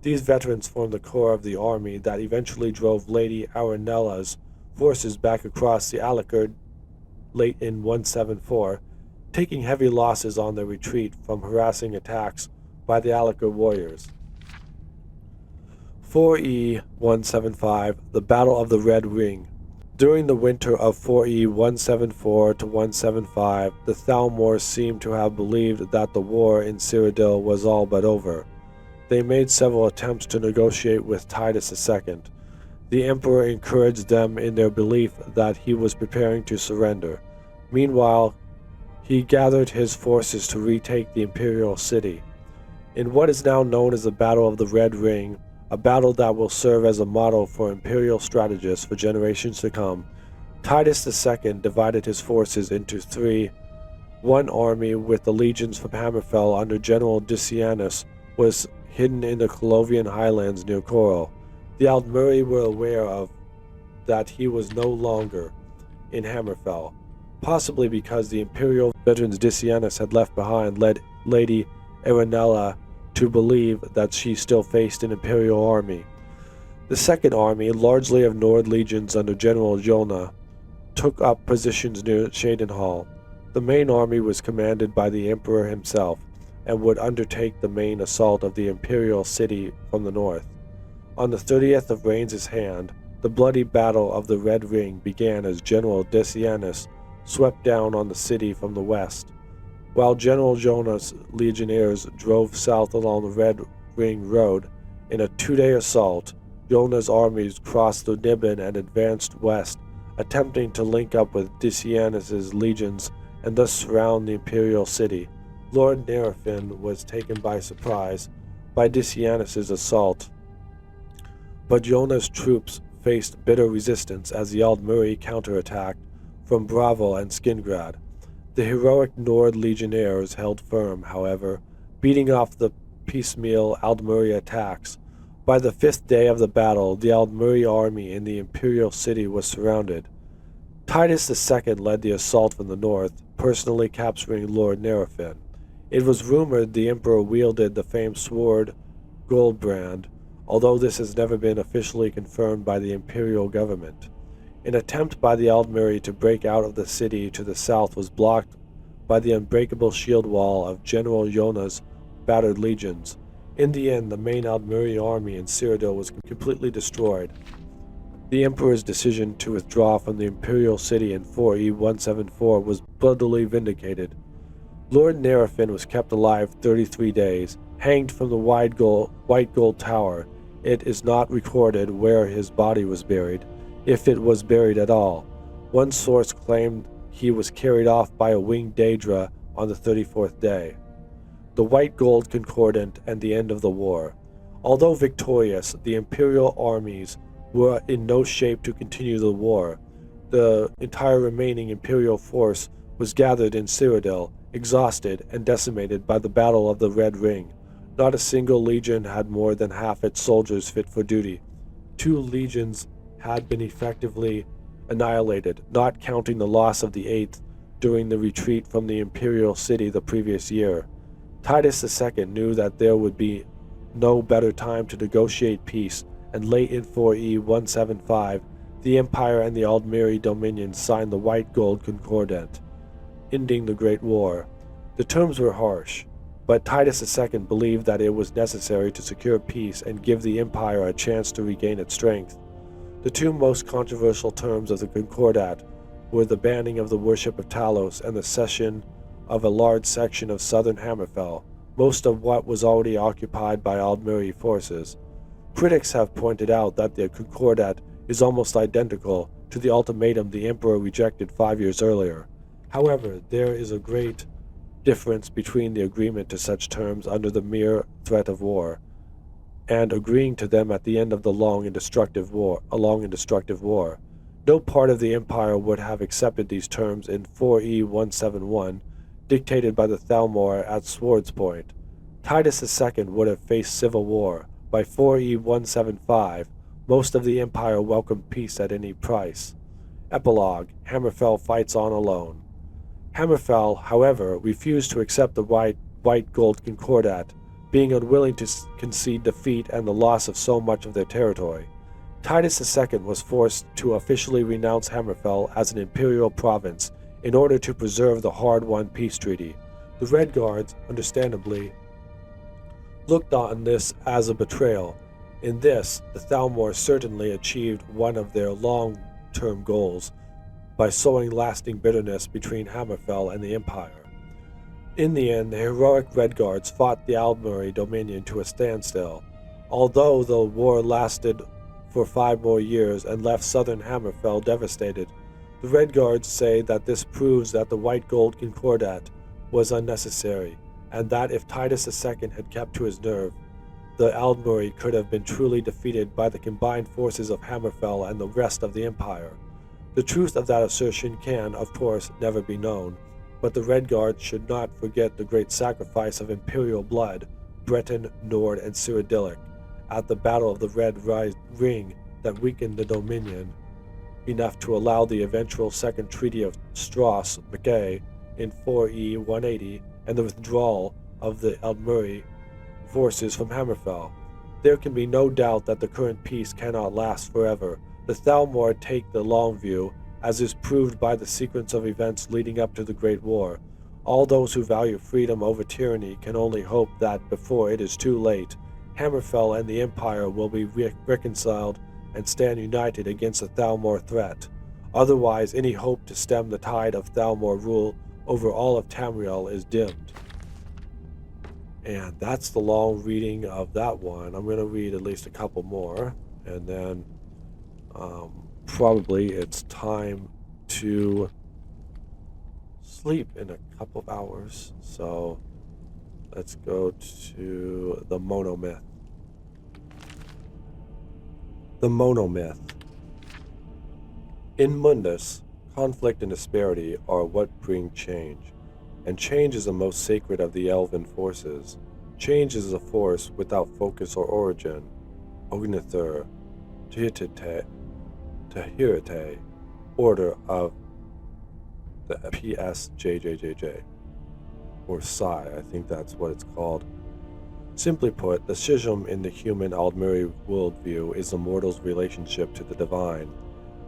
These veterans formed the core of the army that eventually drove Lady Aranella's forces back across the Alikerd late in 174, taking heavy losses on their retreat from harassing attacks by the Alikerd warriors. 4E 175, the Battle of the Red Ring. During the winter of 4E 174 to 175, the Thalmor seemed to have believed that the war in Cyrodiil was all but over. They made several attempts to negotiate with Titus II. The Emperor encouraged them in their belief that he was preparing to surrender. Meanwhile, he gathered his forces to retake the imperial city. In what is now known as the Battle of the Red Ring, a battle that will serve as a model for imperial strategists for generations to come, Titus II divided his forces into three. One army with the legions from Hammerfell under General Decianus was hidden in the Colovian highlands near Coral. The Aldmuri were aware of that he was no longer in Hammerfell, possibly because the imperial veterans Decianus had left behind led Lady Aranella to believe that she still faced an imperial army. The second army, largely of Nord legions under General Jolna, took up positions near Shadenhall. The main army was commanded by the Emperor himself, and would undertake the main assault of the imperial city from the north. On the 30th of Rains's hand, the bloody Battle of the Red Ring began as General Decianus swept down on the city from the west. While General Jonah's legionnaires drove south along the Red Ring Road in a two-day assault, Jonah's armies crossed the Niben and advanced west, attempting to link up with Decianus's legions and thus surround the imperial city. Lord Nerafin was taken by surprise by Decianus's assault, but Jonah's troops faced bitter resistance as the Aldmuri counterattacked from Bravel and Skingrad. The heroic Nord legionnaires held firm, however, beating off the piecemeal Aldmuri attacks. By the fifth day of the battle, the Aldmuri army in the imperial city was surrounded. Titus II led the assault from the north, personally capturing Lord Nerafin. It was rumored the emperor wielded the famed sword Goldbrand, although this has never been officially confirmed by the imperial government. An attempt by the Aldmuri to break out of the city to the south was blocked by the unbreakable shield wall of General Jonah's battered legions. In the end, the main Aldmuri army in Cyrodiil was completely destroyed. The emperor's decision to withdraw from the imperial city in 4E 174 was bloodily vindicated. Lord Nerafin was kept alive 33 days, hanged from the White Gold Tower. It is not recorded where his body was buried, if it was buried at all. One source claimed he was carried off by a winged Daedra on the 34th day. The White Gold Concordant and the end of the war. Although victorious, the imperial armies were in no shape to continue the war. The entire remaining imperial force was gathered in Cyrodiil, exhausted and decimated by the Battle of the Red Ring. Not a single legion had more than half its soldiers fit for duty. 2 legions had been effectively annihilated, not counting the loss of the 8th during the retreat from the imperial city the previous year. Titus II knew that there would be no better time to negotiate peace, and late in 4E 175, the Empire and the Aldmiri dominions signed the White Gold Concordant, ending the Great War. The terms were harsh, but Titus II believed that it was necessary to secure peace and give the Empire a chance to regain its strength. The 2 most controversial terms of the Concordat were the banning of the worship of Talos and the cession of a large section of southern Hammerfell, most of what was already occupied by Aldmiri forces. Critics have pointed out that the Concordat is almost identical to the ultimatum the Emperor rejected 5 years earlier. However, there is a great difference between the agreement to such terms under the mere threat of war, and agreeing to them at the end of the long and destructive war. No part of the Empire would have accepted these terms in 4E 171, dictated by the Thalmor at Sword's Point. Titus II would have faced civil war. By 4E 175, most of the Empire welcomed peace at any price. Epilogue: Hammerfell fights on alone. Hammerfell, however, refused to accept the white gold concordat, being unwilling to concede defeat and the loss of so much of their territory. Titus II was forced to officially renounce Hammerfell as an imperial province in order to preserve the hard-won peace treaty. The Red Guards, understandably, looked on this as a betrayal. In this, the Thalmor certainly achieved one of their long-term goals by sowing lasting bitterness between Hammerfell and the Empire. In the end, the heroic Red Guards fought the Aldmeri Dominion to a standstill. Although the war lasted for 5 more years and left southern Hammerfell devastated, the Red Guards say that this proves that the White Gold Concordat was unnecessary, and that if Titus II had kept to his nerve, the Aldmeri could have been truly defeated by the combined forces of Hammerfell and the rest of the Empire. The truth of that assertion can, of course, never be known, but the Red Guards should not forget the great sacrifice of imperial blood, Breton, Nord, and Cyrodiilic, at the Battle of the Red Ring that weakened the Dominion enough to allow the eventual Second Treaty of Strass-Mackay in 4E 180 and the withdrawal of the Aldmeri forces from Hammerfell. There can be no doubt that the current peace cannot last forever. The Thalmor take the long view, as is proved by the sequence of events leading up to the Great War. All those who value freedom over tyranny can only hope that before it is too late, Hammerfell and the Empire will be reconciled and stand united against the Thalmor threat. Otherwise, any hope to stem the tide of Thalmor rule over all of Tamriel is dimmed. And that's the long reading of that one. I'm going to read at least a couple more, and then probably it's time to sleep in a couple of hours. So let's go to the monomyth. The monomyth. In Mundus, conflict and disparity are what bring change, and change is the most sacred of the elven forces. Change is a force without focus or origin. Ognithur, Tahirite, order of the PSJJJJ, or Psi, I think that's what it's called. Simply put, the schism in the human Aldmeri worldview is the mortal's relationship to the divine.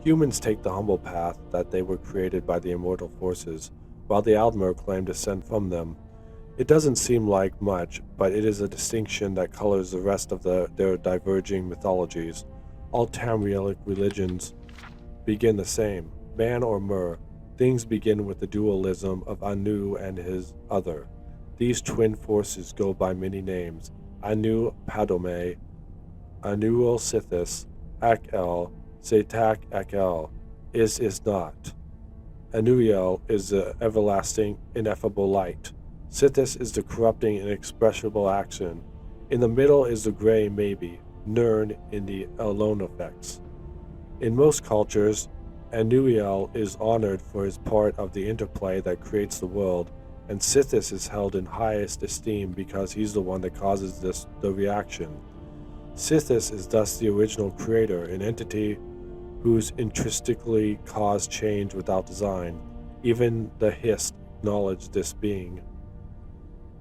Humans take the humble path that they were created by the immortal forces, while the Aldmer claim descent from them. It doesn't seem like much, but it is a distinction that colors the rest of their diverging mythologies. All Tamrielic religions begin the same. Man or Mer, things begin with the dualism of Anu and his other. These twin forces go by many names: Anu Padome, Anuel Sithis, Ak-El, Setak Ak-El, is not. Anuel is the everlasting, ineffable light. Sithis is the corrupting, inexpressible action. In the middle is the gray maybe, Nirn in the alone effects. In most cultures, Anuel is honored for his part of the interplay that creates the world, and Sithis is held in highest esteem because he's the one that causes the reaction. Sithis is thus the original creator, an entity whose intrinsically caused change without design. Even the Hist acknowledge this being.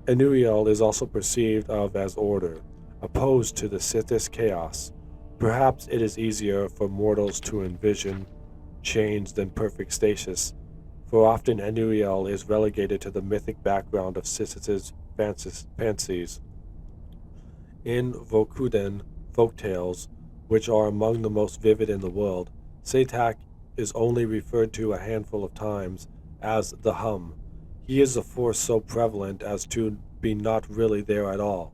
Anuel is also perceived of as order, opposed to the Sithis chaos. Perhaps it is easier for mortals to envision change than perfect stasis, for often Anuel is relegated to the mythic background of Sithis' fancies. In Vokuden folktales, which are among the most vivid in the world, Setak is only referred to a handful of times as the Hum. He is a force so prevalent as to be not really there at all.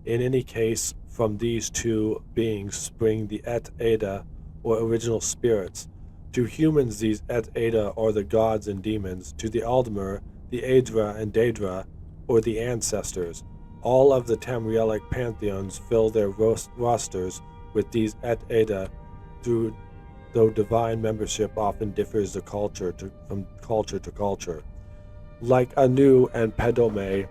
In any case, from these two beings spring the Et Ada, or original spirits. To humans, these Et Ada are the gods and demons. To the Aldmer, the Aedra and Daedra, or the ancestors. All of the Tamrielic pantheons fill their rosters with these Et Ada, though divine membership often differs from culture to culture. Like Anu and Padome,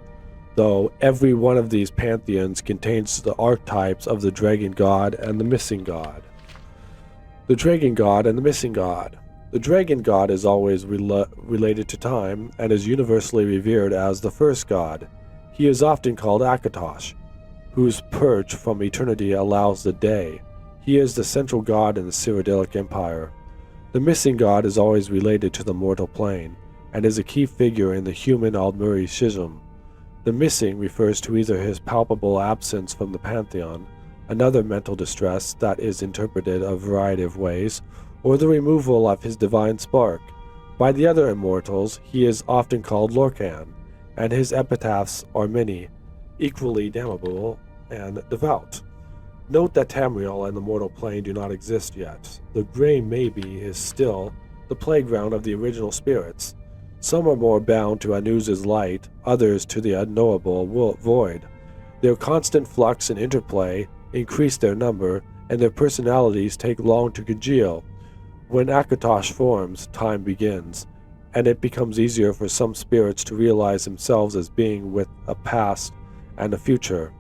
though, every one of these pantheons contains the archetypes of the dragon god and the missing god. The dragon god and the missing god. The dragon god is always related to time and is universally revered as the first god. He is often called Akatosh, whose perch from eternity allows the day. He is the central god in the Cyrodiilic Empire. The missing god is always related to the mortal plane, and is a key figure in the human Aldmeri schism. The missing refers to either his palpable absence from the pantheon, another mental distress that is interpreted a variety of ways, or the removal of his divine spark. By the other immortals, he is often called Lorcan, and his epitaphs are many, equally damnable and devout. Note that Tamriel and the mortal plane do not exist yet. The Grey Maybe is still the playground of the original spirits. Some are more bound to Anuz's light, others to the unknowable void. Their constant flux and interplay increase their number, and their personalities take long to congeal. When Akatosh forms, time begins, and it becomes easier for some spirits to realize themselves as being with a past and a future.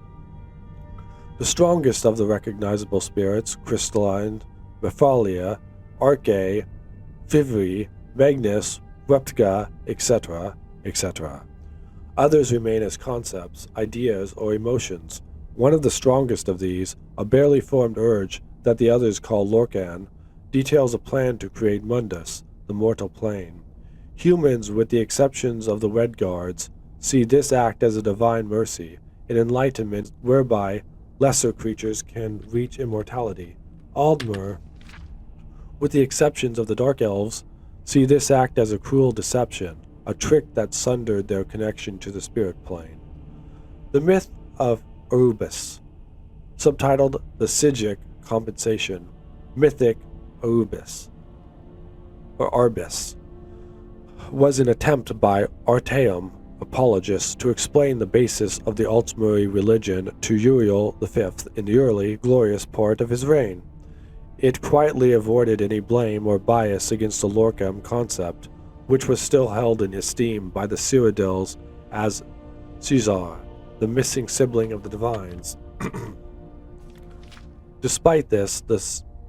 The strongest of the recognizable spirits, Crystalline, Mephalia, Arche, Fivri, Magnus, Reptga, etc., etc. Others remain as concepts, ideas, or emotions. One of the strongest of these, a barely formed urge that the others call Lorcan, details a plan to create Mundus, the mortal plane. Humans, with the exceptions of the Red Guards, see this act as a divine mercy, an enlightenment whereby lesser creatures can reach immortality. Aldmer, with the exceptions of the Dark Elves, see this act as a cruel deception, a trick that sundered their connection to the spirit plane. The myth of Arubis, subtitled The Sigic Compensation, Mythic Arubis, or Arbis, was an attempt by Artaeum apologists to explain the basis of the Altmeri religion to Uriel V in the early, glorious part of his reign. It quietly avoided any blame or bias against the Lorcam concept, which was still held in esteem by the Cyrodiils as Caesar, the missing sibling of the divines. Despite this, the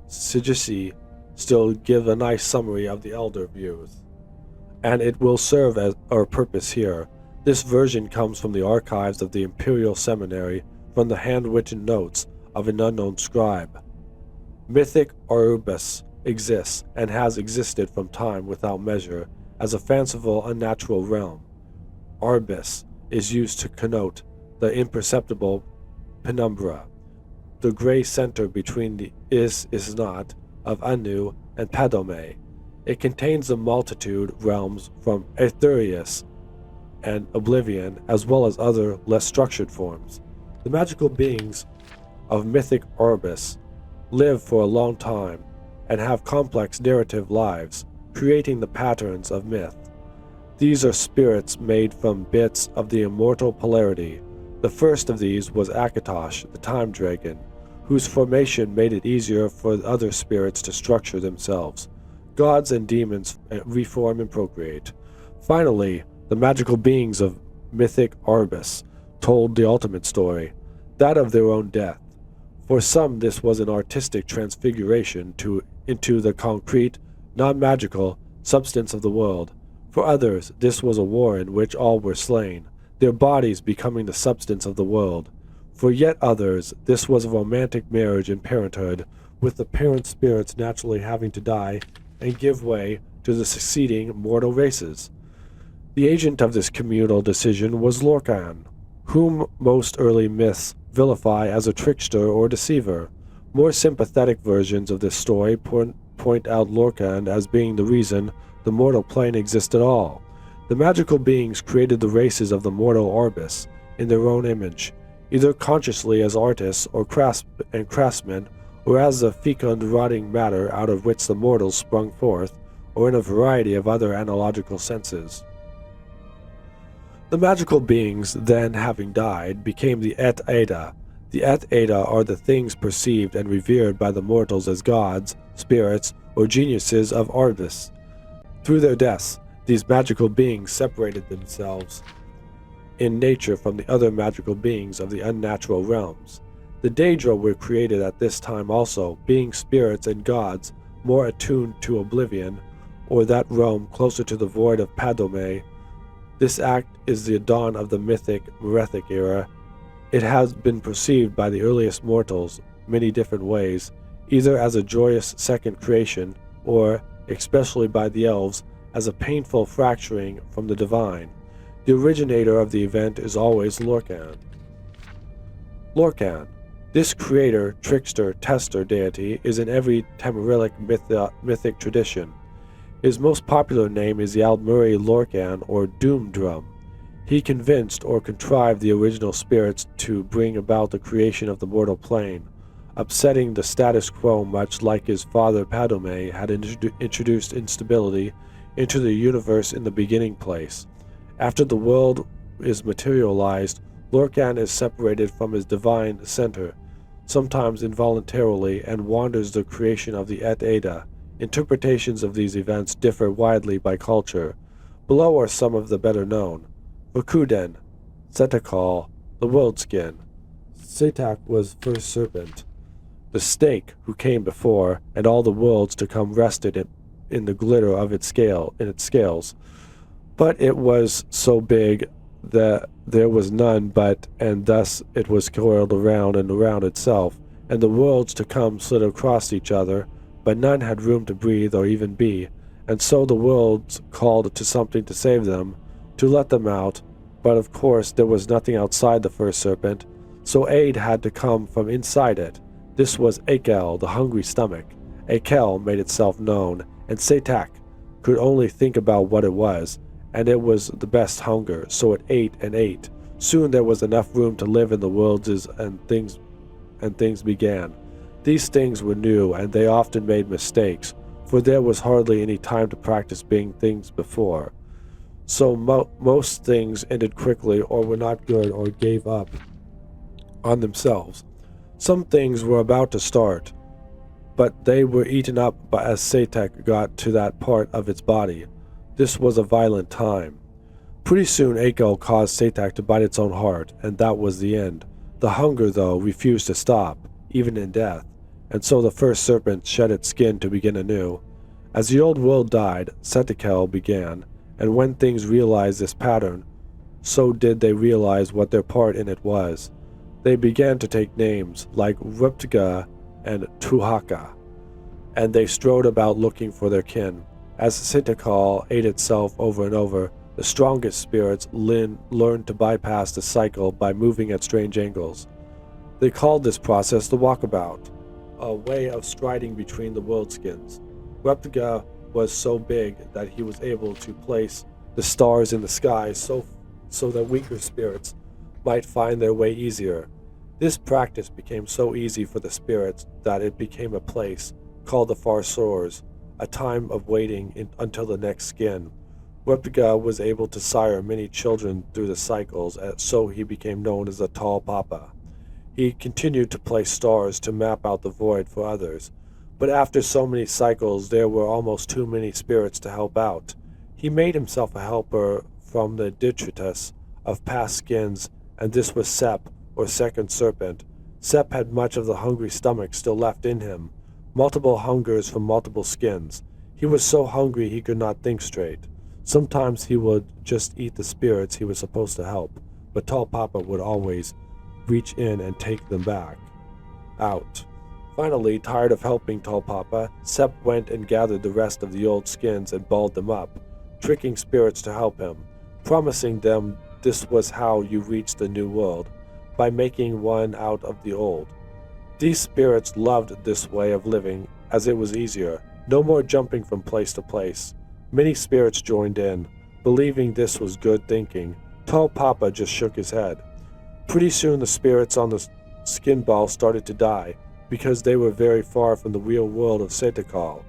Sigici still give a nice summary of the elder views, and it will serve as our purpose here. This version comes from the archives of the Imperial Seminary from the handwritten notes of an unknown scribe. Mythic Arubis exists and has existed from time without measure as a fanciful, unnatural realm. Arbis is used to connote the imperceptible penumbra, the gray center between the is not of Anu and Padome. It contains the multitude realms from Aetherius and Oblivion, as well as other less structured forms. The magical beings of mythic Arbis live for a long time and have complex narrative lives, creating the patterns of myth. These are spirits made from bits of the immortal polarity. The first of these was Akatosh, the time dragon, whose formation made it easier for other spirits to structure themselves. Gods and demons reform and procreate. Finally, the magical beings of mythic Arbis told the ultimate story, that of their own death. For some, this was an artistic transfiguration into the concrete, non-magical substance of the world. For others, this was a war in which all were slain, their bodies becoming the substance of the world. For yet others, this was a romantic marriage and parenthood, with the parent spirits naturally having to die and give way to the succeeding mortal races. The agent of this communal decision was Lorcan, whom most early myths vilify as a trickster or deceiver. More sympathetic versions of this story point out Lorcan as being the reason the mortal plane exists at all. The magical beings created the races of the mortal Arbis in their own image, either consciously as artists or craftsmen, or as the fecund rotting matter out of which the mortals sprung forth, or in a variety of other analogical senses. The magical beings, then having died, became the Et Ada. The Et Ada are the things perceived and revered by the mortals as gods, spirits, or geniuses of Arbis. Through their deaths, these magical beings separated themselves in nature from the other magical beings of the unnatural realms. The Daedra were created at this time also, being spirits and gods more attuned to oblivion, or that realm closer to the void of Padome. This act is the dawn of the mythic Merethic era. It has been perceived by the earliest mortals many different ways, either as a joyous second creation, or, especially by the elves, as a painful fracturing from the divine. The originator of the event is always Lorcan. Lorcan. This creator, trickster, tester deity is in every Tamrielic mythic tradition. His most popular name is the Aldmuri Lorcan, or Doom Drum. He convinced or contrived the original spirits to bring about the creation of the mortal plane, upsetting the status quo much like his father Padome had introduced instability into the universe in the beginning place. After the world is materialized, Lorcan is separated from his divine center, sometimes involuntarily, and wanders the creation of the Et Ada. Interpretations of these events differ widely by culture. Below are some of the better known. Rakuden, Setakal, the Worldskin. Setak was first serpent. The snake who came before, and all the worlds to come rested in the glitter of its scales. But it was so big that there was none but, and thus it was coiled around and around itself, and the worlds to come slid across each other, but none had room to breathe or even be, and so the worlds called to something to save them, to let them out, but of course there was nothing outside the first serpent, so aid had to come from inside it. This was Akel, the hungry stomach. Akel made itself known, and Setak could only think about what it was, and it was the best hunger, so it ate and ate. Soon there was enough room to live in the worlds, and things began. These things were new, and they often made mistakes, for there was hardly any time to practice being things before. So most things ended quickly, or were not good, or gave up on themselves. Some things were about to start, but they were eaten up as Setak got to that part of its body. This was a violent time. Pretty soon Akel caused Setak to bite its own heart, and that was the end. The hunger, though, refused to stop, even in death, and so the first serpent shed its skin to begin anew. As the old world died, Setakel began, and when things realized this pattern, so did they realize what their part in it was. They began to take names, like Ruptga and Tuhaka, and they strode about looking for their kin. As Setakal ate itself over and over, the strongest spirits learned to bypass the cycle by moving at strange angles. They called this process the walkabout, a way of striding between the worldskins. Ruptga was so big that he was able to place the stars in the sky so that weaker spirits might find their way easier. This practice became so easy for the spirits that it became a place called the Far Shores, a time of waiting until the next skin. Ruptga was able to sire many children through the cycles, so he became known as the Tall Papa. He continued to place stars to map out the void for others, but after so many cycles there were almost too many spirits to help out. He made himself a helper from the detritus of past skins, and this was Sep, or Second Serpent. Sep had much of the hungry stomach still left in him, multiple hungers from multiple skins. He was so hungry he could not think straight. Sometimes he would just eat the spirits he was supposed to help, but Tall Papa would always reach in and take them back out. Finally, tired of helping Tall Papa, Sep went and gathered the rest of the old skins and balled them up, tricking spirits to help him, promising them this was how you reached the new world, by making one out of the old. These spirits loved this way of living, as it was easier, no more jumping from place to place. Many spirits joined in, believing this was good thinking. Tall Papa just shook his head. Pretty soon the spirits on the skin ball started to die, because they were very far from the real world of Setakal,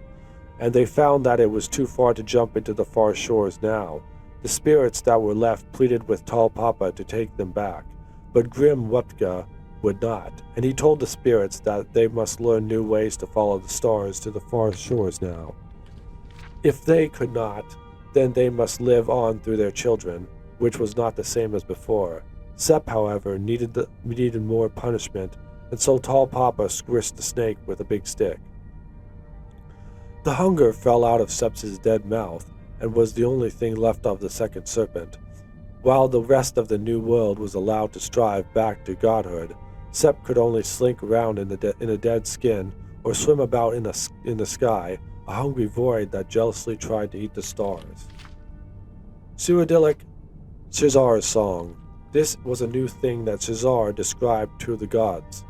and they found that it was too far to jump into the far shores now. The spirits that were left pleaded with Tall Papa to take them back, but Grim Ruptga would not, and he told the spirits that they must learn new ways to follow the stars to the far shores now. If they could not, then they must live on through their children, which was not the same as before. Sep, however, needed more punishment, and so Tall Papa squished the snake with a big stick. The hunger fell out of Seps's dead mouth, and was the only thing left of the second serpent. While the rest of the new world was allowed to strive back to godhood, Sep could only slink around in a dead skin or swim about in the sky, a hungry void that jealously tried to eat the stars. Cyrodiilic Shizar's song. This was a new thing that Shizar described to the gods.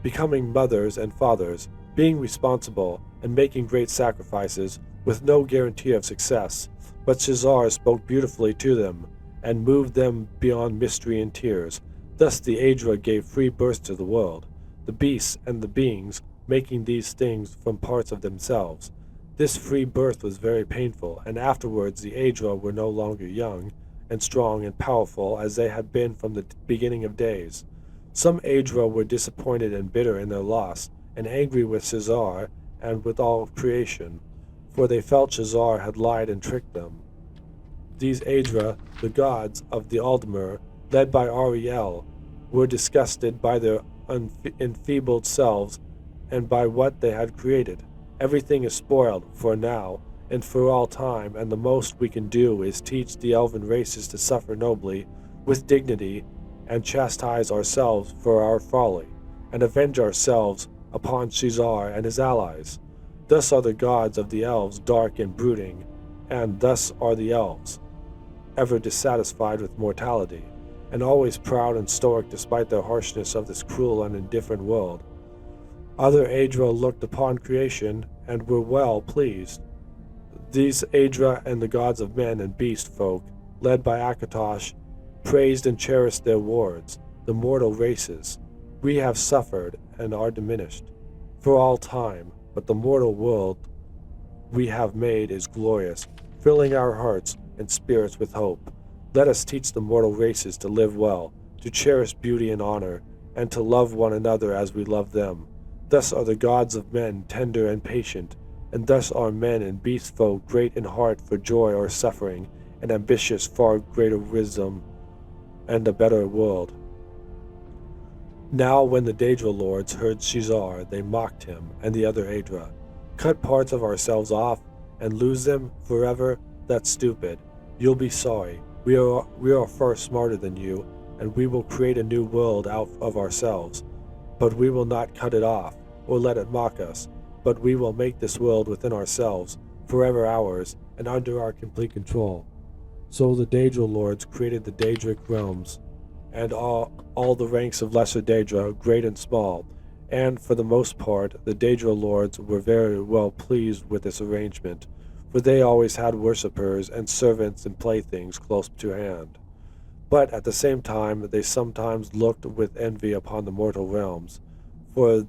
Becoming mothers and fathers, being responsible, and making great sacrifices with no guarantee of success, but Shizar spoke beautifully to them, and moved them beyond mystery and tears. Thus the Aedra gave free birth to the world, the beasts and the beings, making these things from parts of themselves. This free birth was very painful, and afterwards the Aedra were no longer young, and strong and powerful as they had been from the beginning of days. Some Aedra were disappointed and bitter in their loss, and angry with Shizar and with all of creation, for they felt Shizar had lied and tricked them. These Aedra, the gods of the Aldmer, led by Ariel, were disgusted by their enfeebled selves and by what they had created. Everything is spoiled, for now, and for all time, and the most we can do is teach the elven races to suffer nobly, with dignity, and chastise ourselves for our folly, and avenge ourselves upon Shizar and his allies. Thus are the gods of the elves dark and brooding, and thus are the elves, ever dissatisfied with mortality, and always proud and stoic despite the harshness of this cruel and indifferent world. Other Aedra looked upon creation and were well pleased. These Aedra and the gods of men and beast folk, led by Akatosh, praised and cherished their wards, the mortal races. We have suffered and are diminished for all time, but the mortal world we have made is glorious, filling our hearts and spirits with hope. Let us teach the mortal races to live well, to cherish beauty and honor, and to love one another as we love them. Thus are the gods of men tender and patient, and thus are men and beast folk great in heart for joy or suffering, and ambitious far greater wisdom and a better world. Now when the Daedra lords heard Shizar, they mocked him and the other Aedra. Cut parts of ourselves off and lose them forever? That's stupid. You'll be sorry. We are far smarter than you, and we will create a new world out of ourselves. But we will not cut it off, or let it mock us, but we will make this world within ourselves, forever ours, and under our complete control. So the Daedra lords created the Daedric realms, and all the ranks of lesser Daedra, great and small, and for the most part the Daedra lords were very well pleased with this arrangement, for they always had worshippers and servants and playthings close to hand. But at the same time they sometimes looked with envy upon the mortal realms, for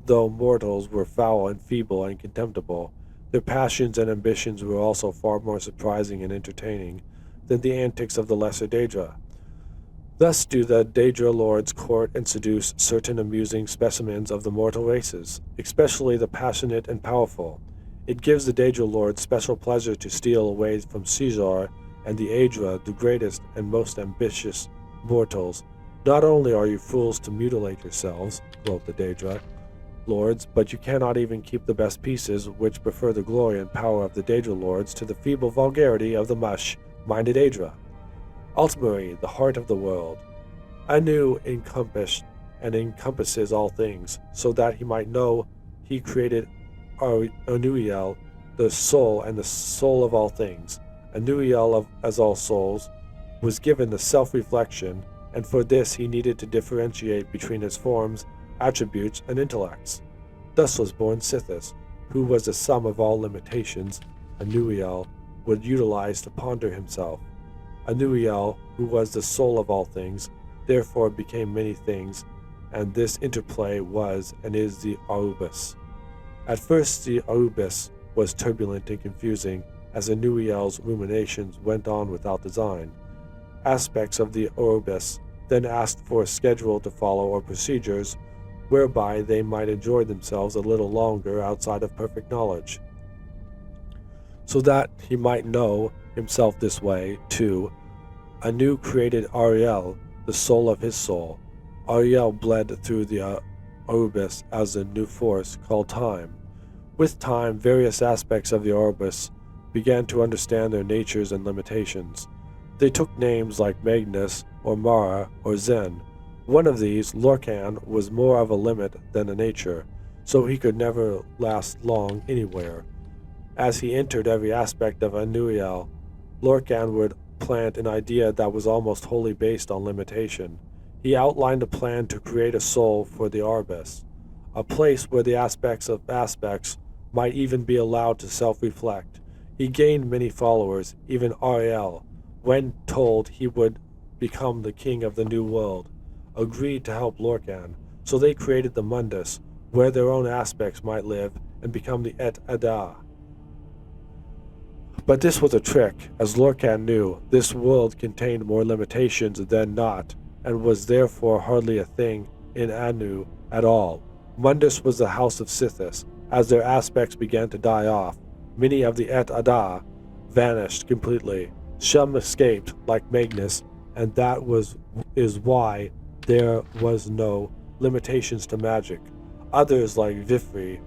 though mortals were foul and feeble and contemptible, their passions and ambitions were also far more surprising and entertaining than the antics of the lesser Daedra. Thus do the Daedra lords court and seduce certain amusing specimens of the mortal races, especially the passionate and powerful. It gives the Daedra lords special pleasure to steal away from Caesar and the Aedra, the greatest and most ambitious mortals. Not only are you fools to mutilate yourselves, quote the Daedra lords, but you cannot even keep the best pieces, which prefer the glory and power of the Daedra lords to the feeble vulgarity of the mush-minded Aedra. Ultimately, the heart of the world. Anu encompasses all things, so that he might know he created Anuiel, the soul and the soul of all things. Anuiel, as all souls, was given the self-reflection, and for this he needed to differentiate between his forms, attributes, and intellects. Thus was born Sithis, who was the sum of all limitations Anuiel would utilize to ponder himself. Anuiel, who was the soul of all things, therefore became many things, and this interplay was and is the Arubis. At first the Arubis was turbulent and confusing, as Anuiel's ruminations went on without design. Aspects of the Arubis then asked for a schedule to follow or procedures whereby they might enjoy themselves a little longer outside of perfect knowledge. So that he might know himself this way, too, Anu created Ariel, the soul of his soul. Ariel bled through the Arubis as a new force called time, With time, various aspects of the Orbis began to understand their natures and limitations. They took names like Magnus, or Mara, or Zen. One of these, Lorcan, was more of a limit than a nature, so he could never last long anywhere. As he entered every aspect of Anuiel, Lorcan would plant an idea that was almost wholly based on limitation. He outlined a plan to create a soul for the Arbus, a place where the aspects of aspects might even be allowed to self-reflect. He gained many followers, even Ariel, when told he would become the king of the New World, agreed to help Lorcan, so they created the Mundus, where their own aspects might live and become the Et Ada. But this was a trick, as Lorcan knew. This world contained more limitations than not, and was therefore hardly a thing in Anu at all. Mundus was the house of Sithis. As their aspects began to die off, many of the Et Ada vanished completely. Some escaped, like Magnus, and that is why there was no limitations to magic. Others, like Vifri,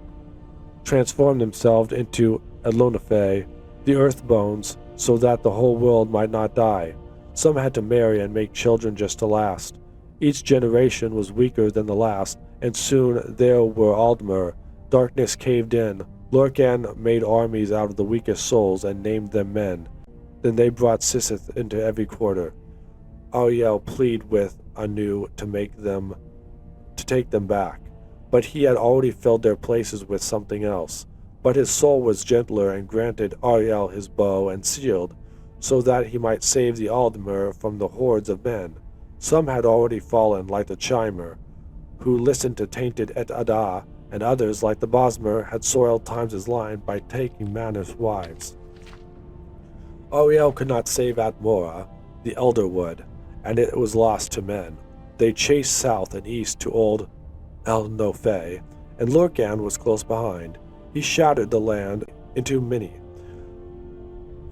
transformed themselves into Adlonafe, the earth bones, so that the whole world might not die. Some had to marry and make children just to last. Each generation was weaker than the last, and soon there were Aldmer. Darkness caved in. Lorcan made armies out of the weakest souls and named them men. Then they brought Sisith into every quarter. Ariel pleaded with Anu to take them back, but he had already filled their places with something else. But his soul was gentler and granted Ariel his bow and shield, so that he might save the Aldmer from the hordes of men. Some had already fallen, like the Chimer, who listened to tainted Et Ada, and others, like the Bosmer, had soiled Times' line by taking Manus' wives. Ariel could not save Atmora, the Elder would, and it was lost to men. They chased south and east to old El-Nofe, and Lorcan was close behind. He shattered the land into many.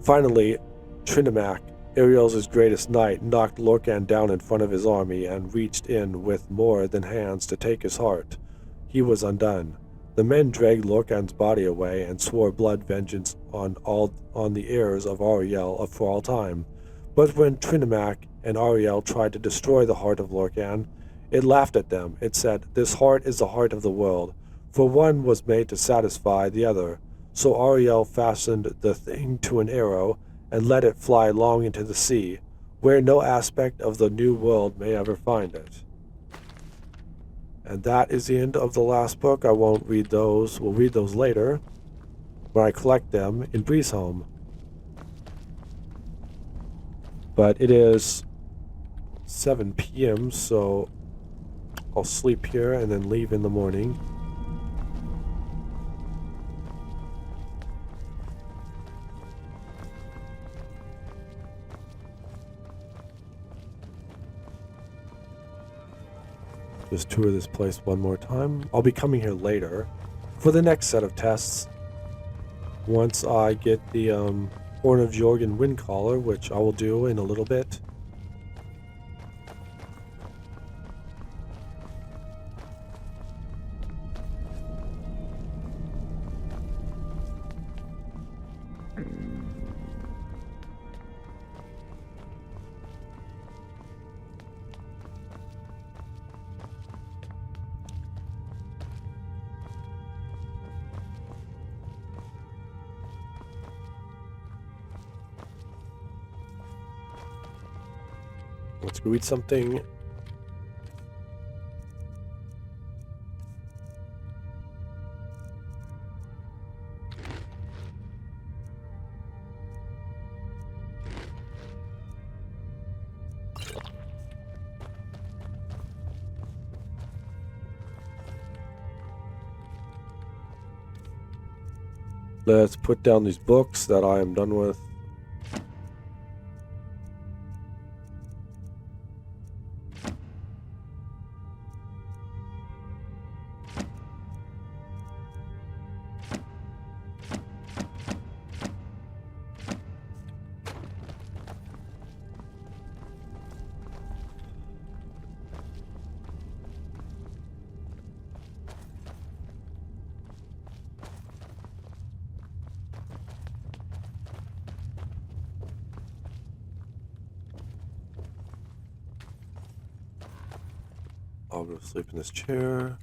Finally, Trinimac, Ariel's greatest knight, knocked Lorcan down in front of his army and reached in with more than hands to take his heart. He was undone. The men dragged Lorcan's body away and swore blood vengeance on the heirs of Ariel for all time. But when Trinimac and Ariel tried to destroy the heart of Lorcan, it laughed at them. It said, "This heart is the heart of the world, for one was made to satisfy the other." So Ariel fastened the thing to an arrow and let it fly long into the sea, where no aspect of the new world may ever find it. And that is the end of the last book. I won't read those. We'll read those later when I collect them in Breesholm. But it is 7 p.m., so I'll sleep here and then leave in the morning. Just tour this place one more time. I'll be coming here later for the next set of tests. Once I get the Horn of Jurgen Windcaller, which I will do in a little bit. Let's go eat something. Let's put down these books that I am done with. I'll go sleep in this chair.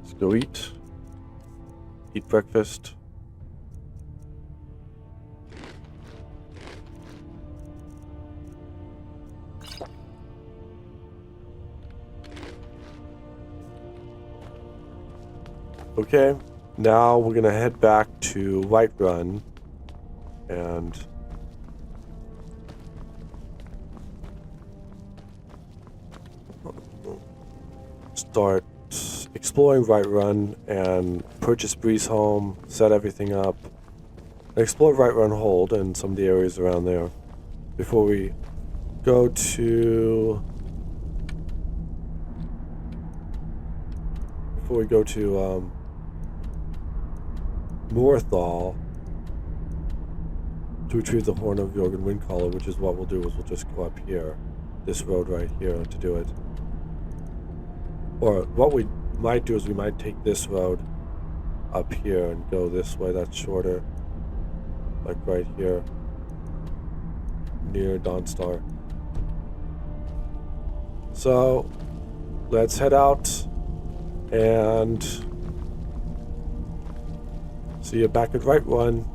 Let's go eat. Eat breakfast. Okay, now we're gonna head back to Whiterun and start exploring Whiterun and purchase Breeze Home, set everything up, and explore Whiterun Hold and some of the areas around there before we go to Morthal to retrieve the Horn of Jurgen Windcaller, which is what we'll do, is we'll just go up here, this road right here, to do it. Or what we might do is we might take this road up here and go this way, that's shorter, like right here, near Dawnstar. So, let's head out and see you back at Whiterun.